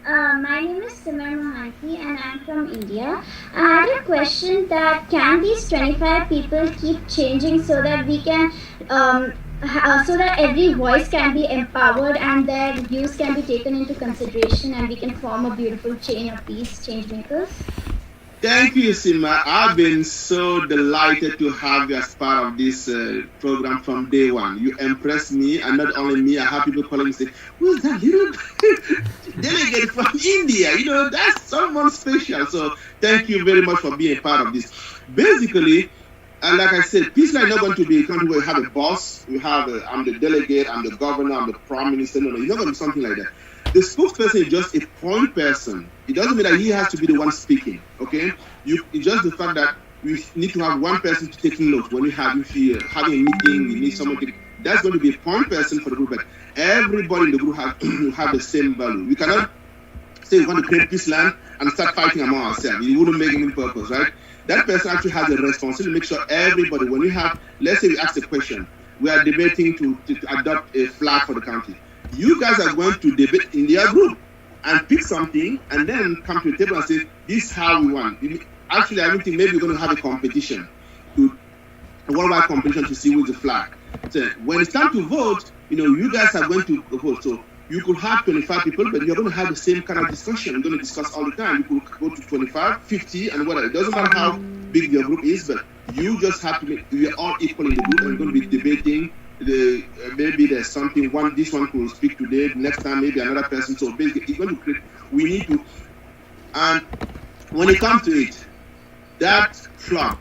My name is Simar Mohanty and I'm from India. I had a question that can these 25 people keep changing so that we can, so that every voice can be empowered and their views can be taken into consideration and we can form a beautiful chain of peace change makers? Thank you, Sima. I've been so delighted to have you as part of this program from day one. You impressed me, and not only me, I have people calling me saying, who's that little delegate from India? That's someone special. So thank you very much for being a part of this. Basically, and like I said, Peaceland is not going to be a country where we have a boss, I'm the delegate, I'm the governor, I'm the prime minister. No, it's not going to be something like that. The spokesperson is just a point person. It doesn't mean that he has to be the one speaking, okay? It's just the fact that we need to have one person to take notes. When if you're having a meeting, you need someone to... That's going to be a point person for the group, but everybody in the group have the same value. We cannot say we want to create Peaceland and start fighting among ourselves. It wouldn't make any purpose, right? That person actually has a responsibility to make sure everybody, when we have, let's say we ask a question, we are debating to adopt a flag for the country. You guys are going to debate in their group and pick something and then come to the table and say, this is how we want. Actually, I think maybe we're going to have a competition, a worldwide competition to see who's the flag. So when it's time to vote, you guys are going to vote. So you could have 25 people, but you're going to have the same kind of discussion. You're going to discuss all the time. You could go to 25, 50, and whatever. It doesn't matter how big your group is, but you just have to we are all equal in the group and we're going to be debating maybe there's something, this one could speak today, next time maybe another person. So basically, it's going to create, we need to, and when it comes to it, that club,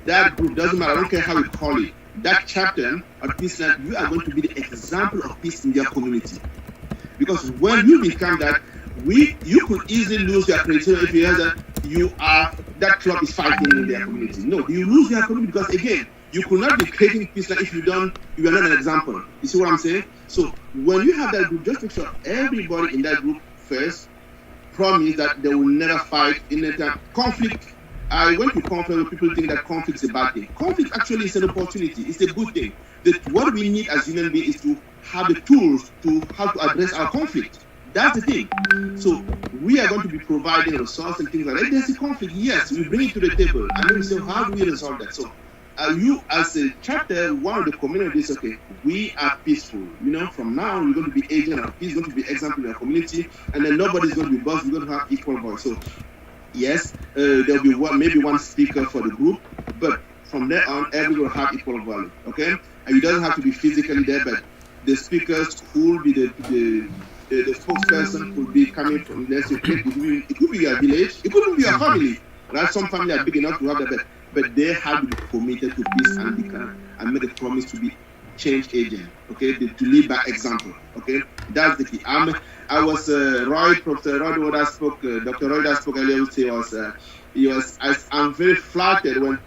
that group, doesn't matter, I don't care how you call it, that chapter of Peaceland, you are going to be the example of peace in your community. Because when you become that, you could easily lose your credibility if you hear that that club is fighting in their community. No, you lose your community because again, you could not be creating Peaceland if you are not an example. You see what I'm saying? So when you have that group, just make sure everybody in that group first promise that they will never fight in a time. Conflict. I went to conference where people think that conflict is a bad thing. Conflict actually is an opportunity. It's a good thing. What we need as human beings is to have the tools to how to address our conflict. That's the thing. So we are going to be providing resources and things like that. There's a conflict, yes, we bring it to the table. And then we say, how do we resolve that? So you as a chapter, one of the communities, okay, we are peaceful. From now on, we're going to be agent of peace, going to be example in our community, and then nobody's going to be boss, we're going to have equal voice. So yes, there'll be maybe one speaker for the group, but from there on, everyone will have equal value, okay? And it doesn't have to be physically there, but the speakers could be the spokesperson could be coming from, let's say, it could be your village, it could be your family, right? Some family are big enough to have that, but they have to be committed to peace and make a promise to be change agent, okay? To lead by example, okay? That's the key. I was Professor Roy that spoke, Dr. Roy that spoke earlier. I'm very flattered when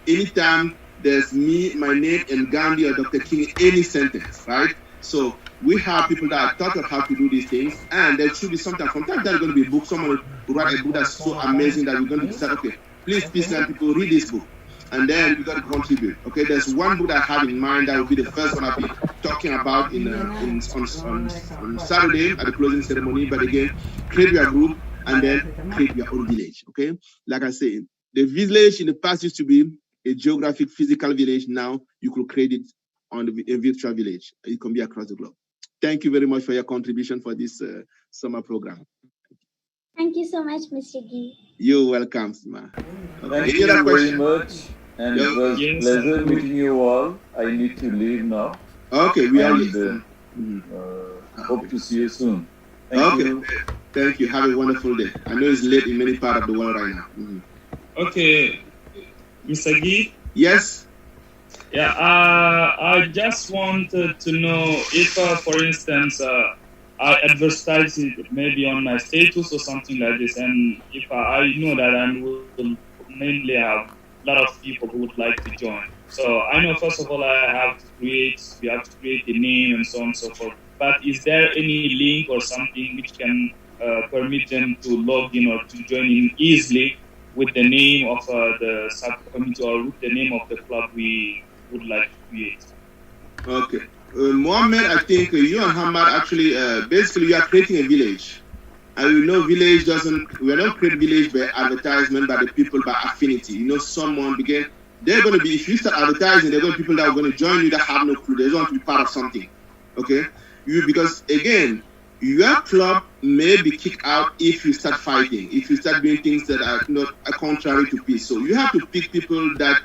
anytime there's me, my name, and Gandhi or Dr. King in any sentence, right? So we have people that are taught how to do these things, and there should be something. From time to time, there's going to be a book. Someone will write a book that's so amazing that we're going to decide, okay, please, Peaceland people, read this book. And then we got to contribute. Okay, there's one book that I have in mind that will be the first one I'll be talking about on Saturday at the closing ceremony. But again, create your group and then create your own village. Okay, like I said, the village in the past used to be a geographic, physical village. Now you could create it on a virtual village. It can be across the globe. Thank you very much for your contribution for this summer program. Thank you so much, Mr. Gee. You're welcome, Sima. Okay. Thank you very much. And it was a pleasure meeting you all. I need to leave now. Okay, we are hope to see you soon. Thank you. Thank you. Have a wonderful day. I know it's late in many parts of the world right now. Okay, Mr. Gee? Yes? Yeah, I just wanted to know if, for instance, I advertise it maybe on my status or something like this, and if I know that I will mainly have a lot of people who would like to join. So I know, first of all, we have to create a name and so on and so forth. But is there any link or something which can permit them to log in or to join in easily with the name of the subcommittee or with the name of the club we would like to create? Okay. Mohammed, I think you and Hamad actually, basically you are creating a village. And we know village we are not creating village by advertisement, by the people, by affinity. Someone began, they're going to be, if you start advertising, there are going to be people that are going to join you that have no clue. They don't want to be part of something. Okay? Because again, your club may be kicked out if you start fighting, if you start doing things that are not contrary to peace. So you have to pick people that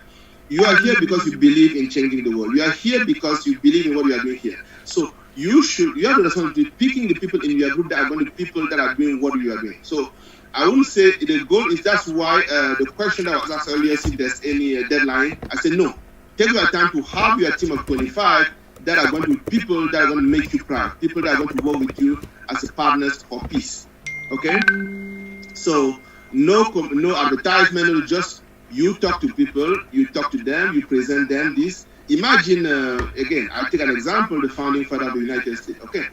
you are here because you believe in changing the world. You are here because you believe in what you are doing here. So you have the responsibility of picking the people in your group that are going to be people that are doing what you are doing. So I wouldn't say the goal is, that's why the question that was asked earlier, if there's any deadline, I said no. Take your time to have your team of 25 that are going to be people that are going to make you proud, people that are going to work with you as a partners for peace. Okay? So no advertisement, just you talk to people, you talk to them, you present them this. Imagine, again, I'll take an example, the founding father of the United States. Okay,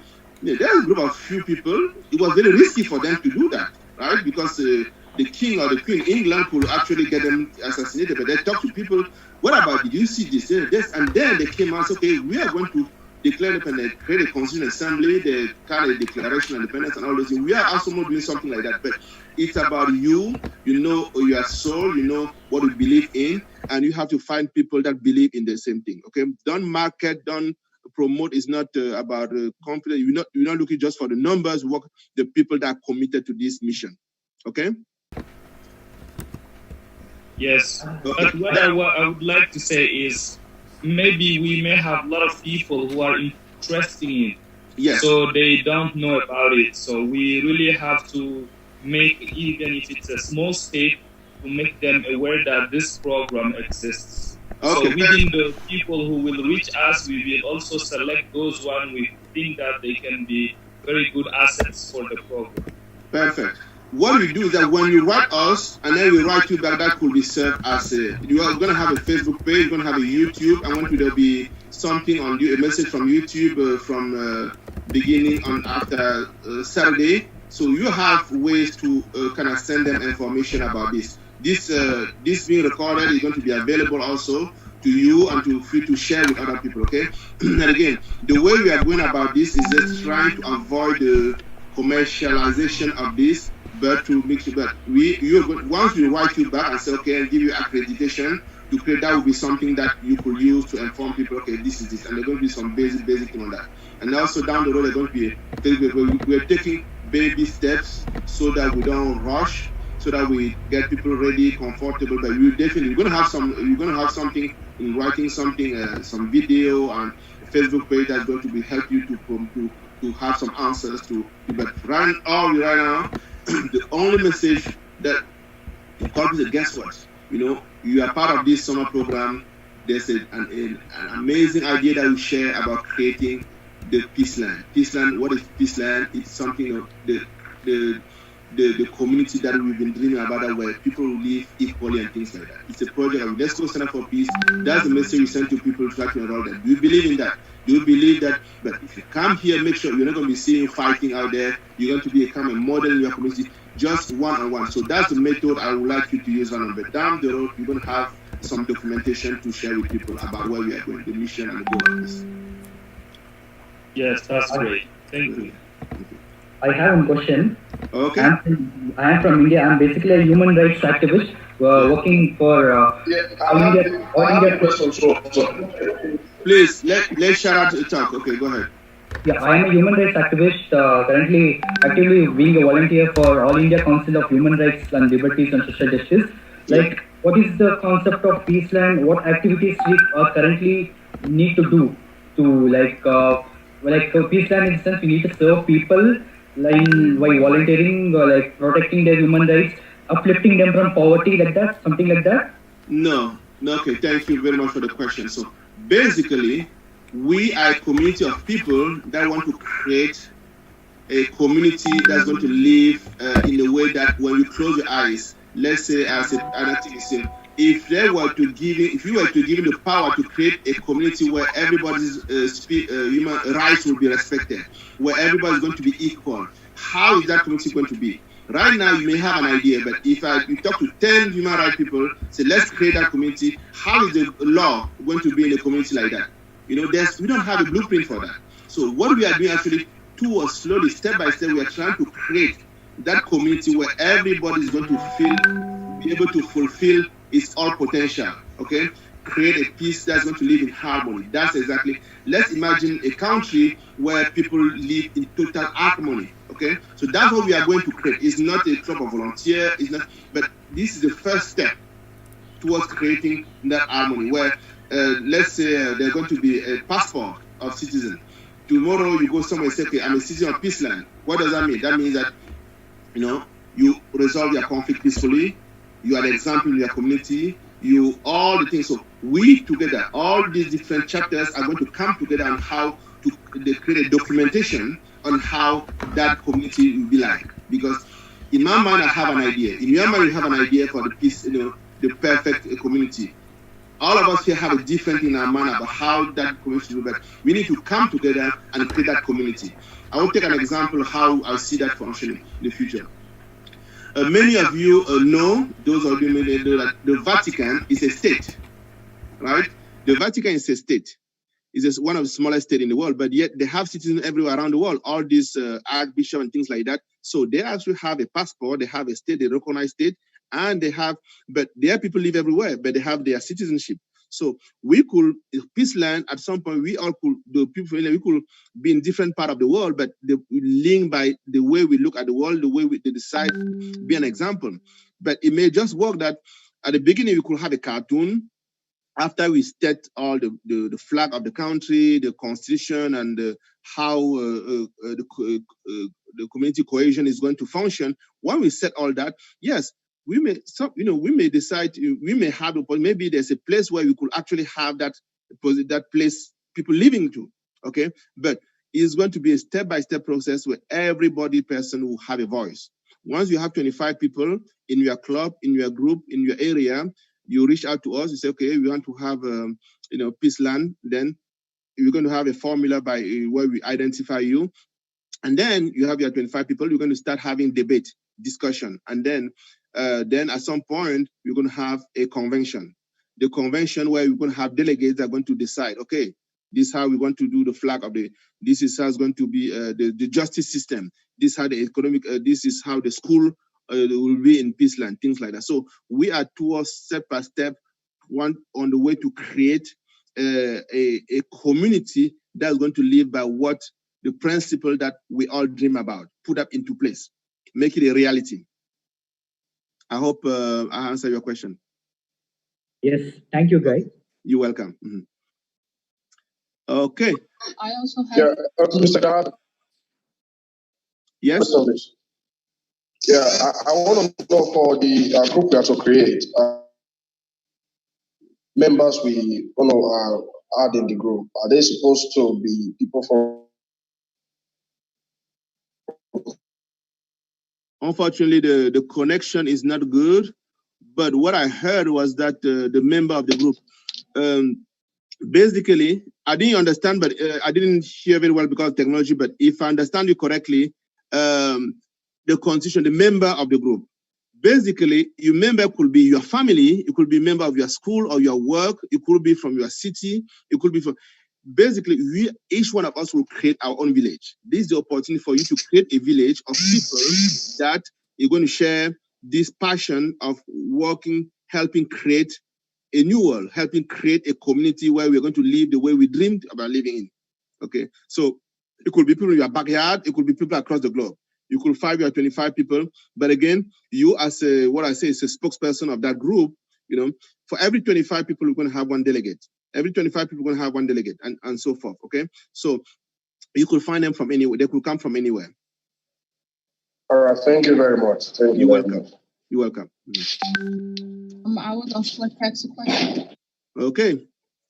there's a group of few people. It was very risky for them to do that, right? Because the king or the queen in England could actually get them assassinated. But they talked to people, what about, did you see this? And then they came out and said, okay, we are going to declare independence, create a constitutional assembly, they kind of declaration of independence and all those things. We are also not doing something like that. But it's about you know your soul, you know what you believe in, and you have to find people that believe in the same thing. Okay, don't market, don't promote. It's not about confidence. You're not looking just for the numbers. Work the people that are committed to this mission. Okay. Yes, but what I would like to say is, maybe we may have a lot of people who are interested in it. Yes. So they don't know about it. So we really have to make, even if it's a small step, to make them aware that this program exists. Okay. So within the people who will reach us, we will also select those one we think that they can be very good assets for the program. Perfect. What we do is that when you write us and then we write you back, that could be served as you are going to have a Facebook page, you're going to have a YouTube. I want you to be something on you, a message from YouTube from beginning on after Saturday. So you have ways to kind of send them information about this. This being recorded is going to be available also to you and to free to share with other people. Okay. And again, the way we are going about this is just trying to avoid the commercialization of this, but to make sure that once we write you back and say, okay, and give you accreditation to create, that will be something that you could use to inform people, okay, this is this, and there's going to be some basic thing on that. And also down the road, there's going to be, we're taking baby steps so that we don't rush, so that we get people ready, comfortable. But we're going to have something in writing, some video and a Facebook page that's going to be help you to have some answers to. But right now, the only message that comes is, guess what? You are part of this summer program. There's an amazing idea that we share about creating the Peaceland. Peaceland, what is Peaceland? It's something of the community that we've been dreaming about, that where people live equally and things like that. It's a project of Let's Go Stand Up for Peace. That's the message we send to people to try to enroll them. Do you believe in that? Do you believe that? But if you come here, make sure you're not going to be seeing fighting out there. You're going to become a model in your community, just one-on-one. So that's the method I would like you to use on. But down the road, you're going to have some documentation to share with people about where we are going, the mission and the goal of this. Yes, that's great. Thank you. I have one question. Okay. I am from India. I'm basically a human rights activist working for all India. Please, let's shout out to the talk. Okay, go ahead. Yeah, I am a human rights activist, currently actively being a volunteer for All India Council of Human Rights and Liberties and Social Justice. Like, what is the concept of Peaceland? What activities we currently need to do to Peaceland, in the sense we need to serve people by volunteering, protecting their human rights, uplifting them from poverty, like that, something like that? No. Okay, thank you very much for the question. So basically, we are a community of people that want to create a community that's going to live in a way that when you close your eyes, let's say, if you were to give the power to create a community where everybody's human rights will be respected, where everybody's going to be equal, how is that community going to be? Right now, you may have an idea, but if you talk to 10 human rights people, say, let's create that community, how is the law going to be in a community like that? We don't have a blueprint for that. So what we are doing actually, slowly, step by step, we are trying to create that community where everybody is going to be able to fulfill its all potential, okay? Create a peace that's going to live in harmony. That's exactly, let's imagine a country where people live in total harmony, okay? So that's what we are going to create. It's not a club of volunteers, but this is the first step towards creating that harmony where, let's say there's going to be a passport of citizen. Tomorrow you go somewhere and say, okay, I'm a citizen of Peaceland. What does that mean? That means that, you resolve your conflict peacefully, you are an example in your community, all the things. So we together, all these different chapters are going to come together on how to create a documentation on how that community will be like. Because in my mind, I have an idea. In your mind, you have an idea for the peace, the perfect community. All of us here have a different in our mind about how that community will be. But we need to come together and create that community. I will take an example of how I see that functioning in the future. Many of you know, those of you may know that the Vatican is a state, right? The Vatican is a state. It's just one of the smallest states in the world, but yet they have citizens everywhere around the world, all these archbishops and things like that. So they actually have a passport, they have a state, they recognize state, and but their people live everywhere, but they have their citizenship. So we could, Peaceland, at some point, we could be in different part of the world, but we link by the way we look at the world, the way they decide be an example. But it may just work that at the beginning, we could have a cartoon, after we state all the flag of the country, the constitution, and how the community cohesion is going to function, when we set all that, yes, we may decide, we may have, maybe there's a place where we could actually have that place people living to, okay? But it's going to be a step-by-step process where person will have a voice. Once you have 25 people in your club, in your group, in your area, you reach out to us, you say, okay, we want to have, Peaceland, then you're going to have a formula by where we identify you. And then you have your 25 people, you're going to start having debate, discussion. And then at some point, you're going to have a convention. The convention where you're going to have delegates that are going to decide, okay, this is how we want to do the flag of this is how it's going to be the justice system. This is how the economic, this is how the school will be in Peaceland, things like that. So we are towards step by step, one on the way to create a community that's going to live by what the principle that we all dream about, put up into place, make it a reality. I hope I answer your question. Yes, thank you, guys. You're welcome. Mm-hmm. Okay. I also have. Mr. God. Yes. Yeah, I want to know for the group we have to create. Members we add in the group, are they supposed to be people from? Unfortunately, the connection is not good, but what I heard was that the member of the group, basically, I didn't understand, but I didn't hear very well because of technology, but if I understand you correctly, the constitution, the member of the group, basically, your member could be your family, it could be a member of your school or your work, it could be from your city, it could be from, basically, each one of us will create our own village. This is the opportunity for you to create a village of people that you're going to share this passion of working, helping create a new world, helping create a community where we're going to live the way we dreamed about living in. Okay, so it could be people in your backyard, it could be people across the globe. You could find your 25 people, but again, you as what I say is a spokesperson of that group. For every 25 people, we're going to have one delegate. Every 25 people are going to have one delegate, and so forth. Okay, so you could find them from anywhere. They could come from anywhere. All right, thank you very much. Thank you. You're welcome. You're welcome. I would also like to ask a question. Okay.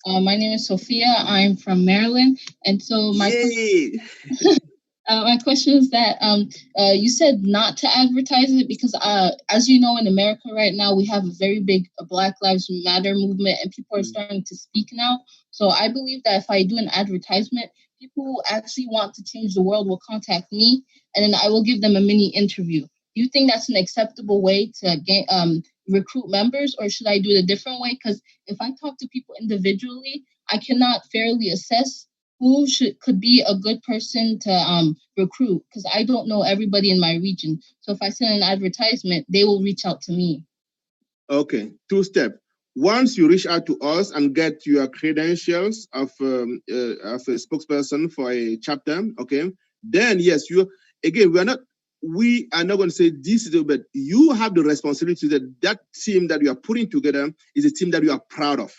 My name is Sophia. I'm from Maryland, and so my question is that you said not to advertise it because, as you know, in America right now, we have a very big Black Lives Matter movement, and people are starting to speak now. So I believe that if I do an advertisement, people who actually want to change the world will contact me, and then I will give them a mini interview. Do you think that's an acceptable way to get, recruit members, or should I do it a different way? Because if I talk to people individually, I cannot fairly assess who could be a good person to recruit, because I don't know everybody in my region. So if I send an advertisement, they will reach out to me. Okay, two steps. Once you reach out to us and get your credentials of a spokesperson for a chapter, okay, then yes, we are not going to say this is, but you have the responsibility that team that you are putting together is a team that you are proud of,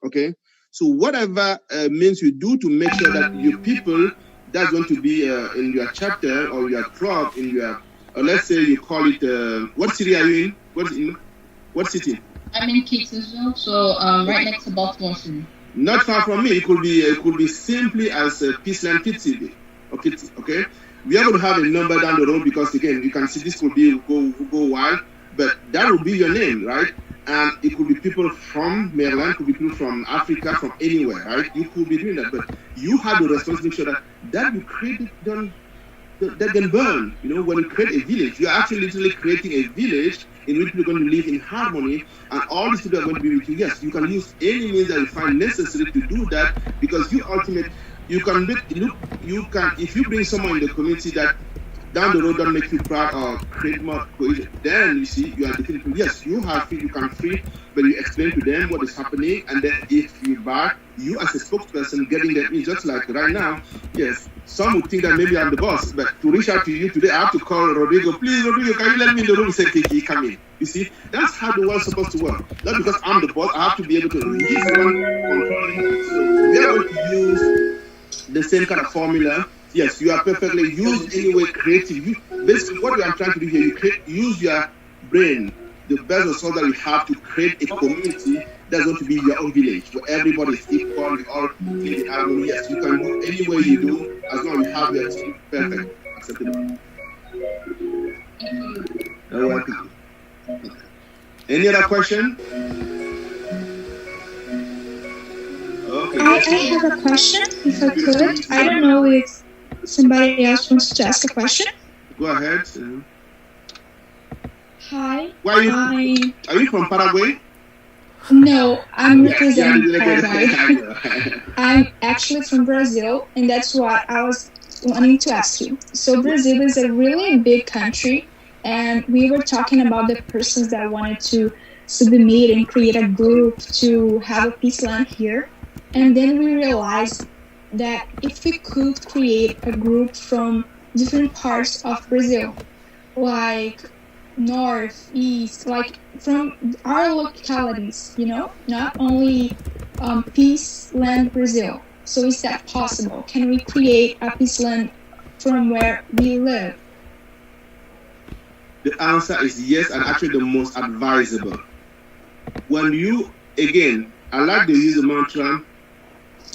okay? So whatever means you do to make sure that your people that's going to be in your chapter or your club, in your, let's say you call it, what city are you in? What city? I'm in Catonsville, so right next to Baltimore City. Not far from me. It could be simply as Peaceland Kid City. Okay. We are going to have a number down the road because again, you can see this could be go wild, but that will be your name, right? And it could be people from Maryland, could be people from Africa, from anywhere, right? You could be doing that, but you have the responsibility to make sure that you create it that can burn. When you create a village, you're actually literally creating a village in which people are going to live in harmony, and all these people are going to be with you. Yes, you can use any means that you find necessary to do that, because you can if you bring someone in the community that down the road don't make you proud or create more cohesion, then you see you are defeating. Yes, you can free, but you explain to them what is happening, and then if you back, you as a spokesperson getting them in, just like right now. Yes, some would think that maybe I'm the boss, but to reach out to you today, I have to call Rodrigo. Please, Rodrigo, can you let me in the room? Say, Kiki, come in. You see, that's how the world's supposed to work. Not because I'm the boss, I have to be able to. He's the one controlling. So we are going to use the same kind of formula. Yes, you are perfectly used anyway, creative. Basically, what I'm trying to do here, use your brain, the best result that you have to create a community that's going to be your own village, where everybody is equal, you all live in harmony. Yes, you can do any way you do, as long as you have your team perfect, acceptable. You're welcome. Okay. Any other question? Okay. I have a question, if I could. I don't know if somebody else wants to ask a question. Go ahead. Hi. Are you from Paraguay? No, I'm representing Paraguay. I'm actually from Brazil, and that's what I was wanting to ask you. So Brazil is a really big country, and we were talking about the persons that wanted to submit and create a group to have a Peaceland here. And then we realized that if we could create a group from different parts of Brazil, like north, east, like from our localities, not only Peaceland Brazil. So is that possible? Can we create a Peaceland from where we live? The answer is yes, and actually the most advisable. When you, again, I like to use the mantra,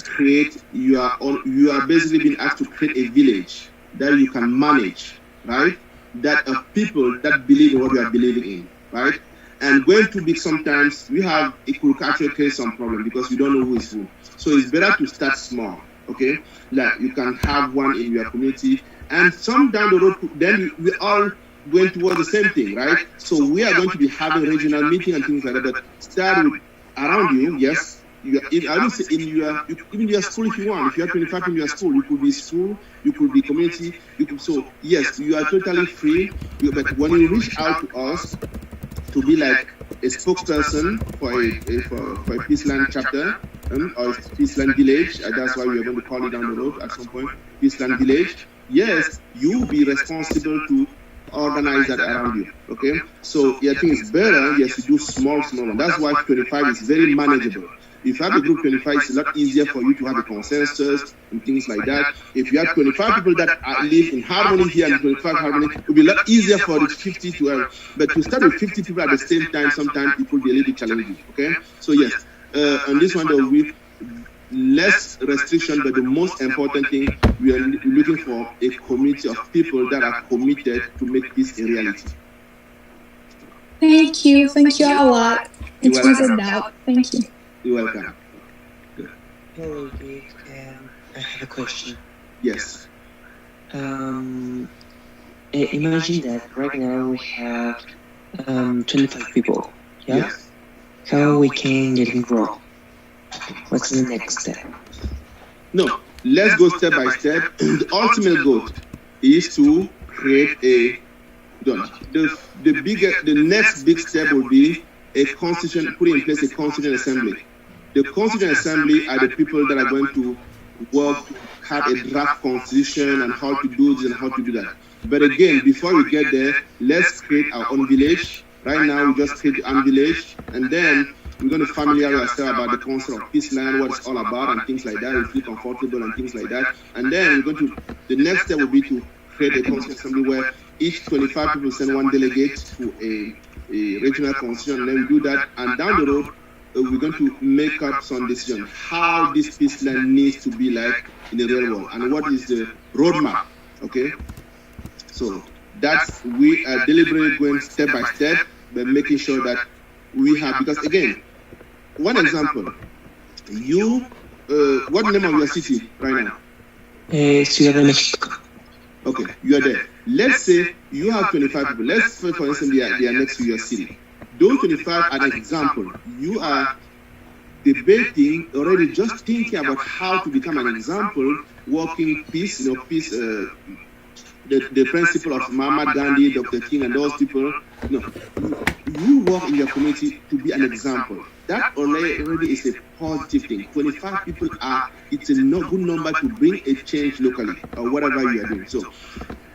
create your own. You are basically being asked to create a village that you can manage, right? That of people that believe in what you are believing in, right? And going too big sometimes, it could actually create some problem because you don't know who is who. So it's better to start small, okay? Like you can have one in your community, and some down the road, then we all going towards the same thing, right? So we are going to be having regional meeting and things like that. But start with around you, yes. I would say even your school if you want. If you are 25 in your school, you could be school, you could be community, so yes, you are totally free. But when you reach out to us to be like a spokesperson for a Peaceland chapter or Peaceland village, that's why we are going to call it down the road at some point, Peaceland village. Yes, you will be responsible to organize that around you. Okay, so I think it's better. Yes, you do small. That's why 25 is very manageable. If you have a group 25, it's a lot easier for you to have a consensus and things like that. If you have 25 people that live in harmony here and 25 harmony, it will be a lot easier for the 50 to have. But to start with 50 people at the same time, sometimes it will be a little bit challenging. Okay, so yes, on this one there will be less restriction, but the most important thing, we are looking for a community of people that are committed to make this a reality. Thank you a lot. It was a doubt. Thank you. You're welcome. Good. Hello, Dick. I have a question. Yes. Imagine that right now we have 25 people. Yeah? Yes. How we can get it grow? What's the next step? No, let's go step by step. The ultimate goal is to create the next big step will be a constitution, putting in place a constituent assembly. The constituent assembly are the people that are going to work, have a draft constitution and how to do this and how to do that. But again, before we get there, let's create our own village. Right now, we just create our own village, and then we're going to familiarize ourselves about the concept of Peaceland, what it's all about, and things like that. We feel comfortable and things like that. And then the next step will be to create a constituent assembly where each 25 people send one delegate to a regional constitution, and then we do that. And down the road, we're going to make up some decision how this Peaceland needs to be like in the real world, and what is the roadmap. Okay, so we are deliberately going step by step, but making sure that we have, because again, one example, what name of your city right now? Ciudad de Mexico. Okay, you are there. Let's say you have 25 people. Let's say, for instance, they are next to your city. Those 25 are an example. You are debating already, just thinking about how to become an example, working peace, the principle of Mahatma Gandhi, Dr. King, and those people. No, you work in your community to be an example. That already is a positive thing. 25 people it's a good number to bring a change locally or whatever you are doing. So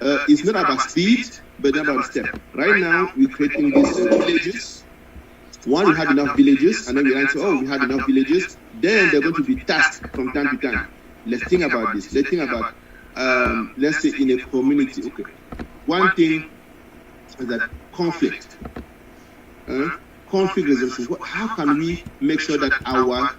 it's not about speed, but about step. Right now, we're creating these villages. One, we have enough villages, and then we answer, oh, we have enough villages. Then they're going to be tasked from time to time. Let's think about this. Let's think about, let's say in a community, okay. One thing is that conflict resolution. How can we make sure that our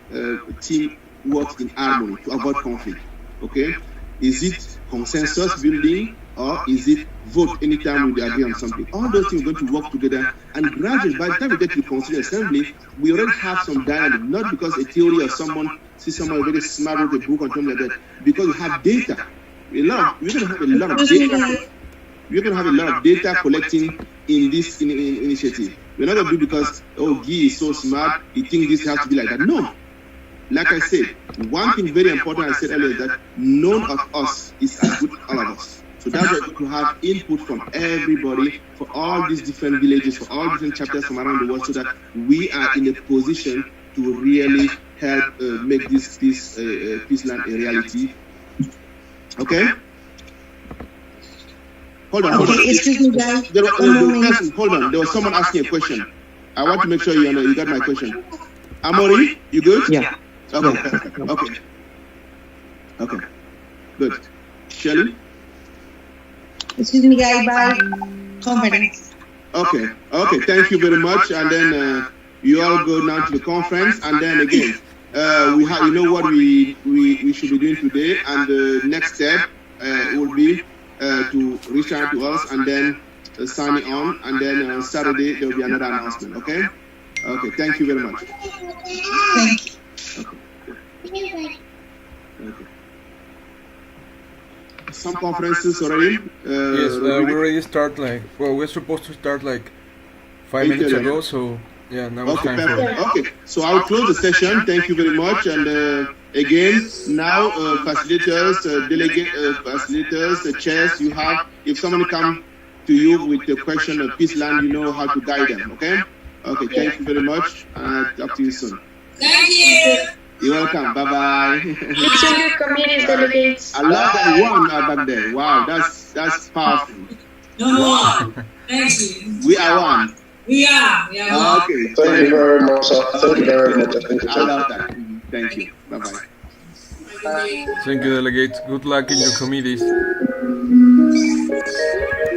team works in harmony to avoid conflict? Okay, is it consensus building or is it vote anytime we agree on something? All those things are going to work together, and gradually, by the time we get to the Constituent Assembly, we already have some dialogue, not because a theory or someone very smart with a book or something like that, because we have data. We're going to have a lot of data. We're going to have a lot of data collecting in this initiative. We're not going to do because, oh, Guy is so smart, he thinks this has to be like that. No. Like I said, one thing very important I said earlier is that none of us is as good as all of us. So that's why we could have input from everybody, for all these different villages, for all different chapters from around the world, so that we are in a position to really help make this Peaceland a reality. Okay? Hold on. Excuse me, guys. Hold on. There was someone asking a question. I want to make sure you got my question. Amori, you good? Yeah. Okay. Okay. Good. Shelly? Excuse me, guys. Bye. Conference. Okay. Thank you very much. And then you all go now to the conference. And then again, we have. You know what we should be doing today. And the next step will be to reach out to us and then sign it on. And then on Saturday there will be another announcement. Okay. Okay. Thank you very much. Thank you. Okay. Some conferences already? Yes, we already start we're supposed to start 5 minutes ago, so yeah, now it's time for it. Okay, so I'll close the session. Thank you very much. And again, now facilitators, facilitators, chairs, you have, if someone come to you with a question of Peaceland, you know how to guide them, okay? Okay, thank you very much. Talk to you soon. Thank you. You're welcome. Bye-bye. It's on your committee, delegates. I love that one back there. Wow, that's powerful. No. Thank you. We are one. We are. Okay. Thank you very much, sir. Thank you very much. I love that. Thank you. Bye-bye. Thank you, delegates. Good luck in your committees.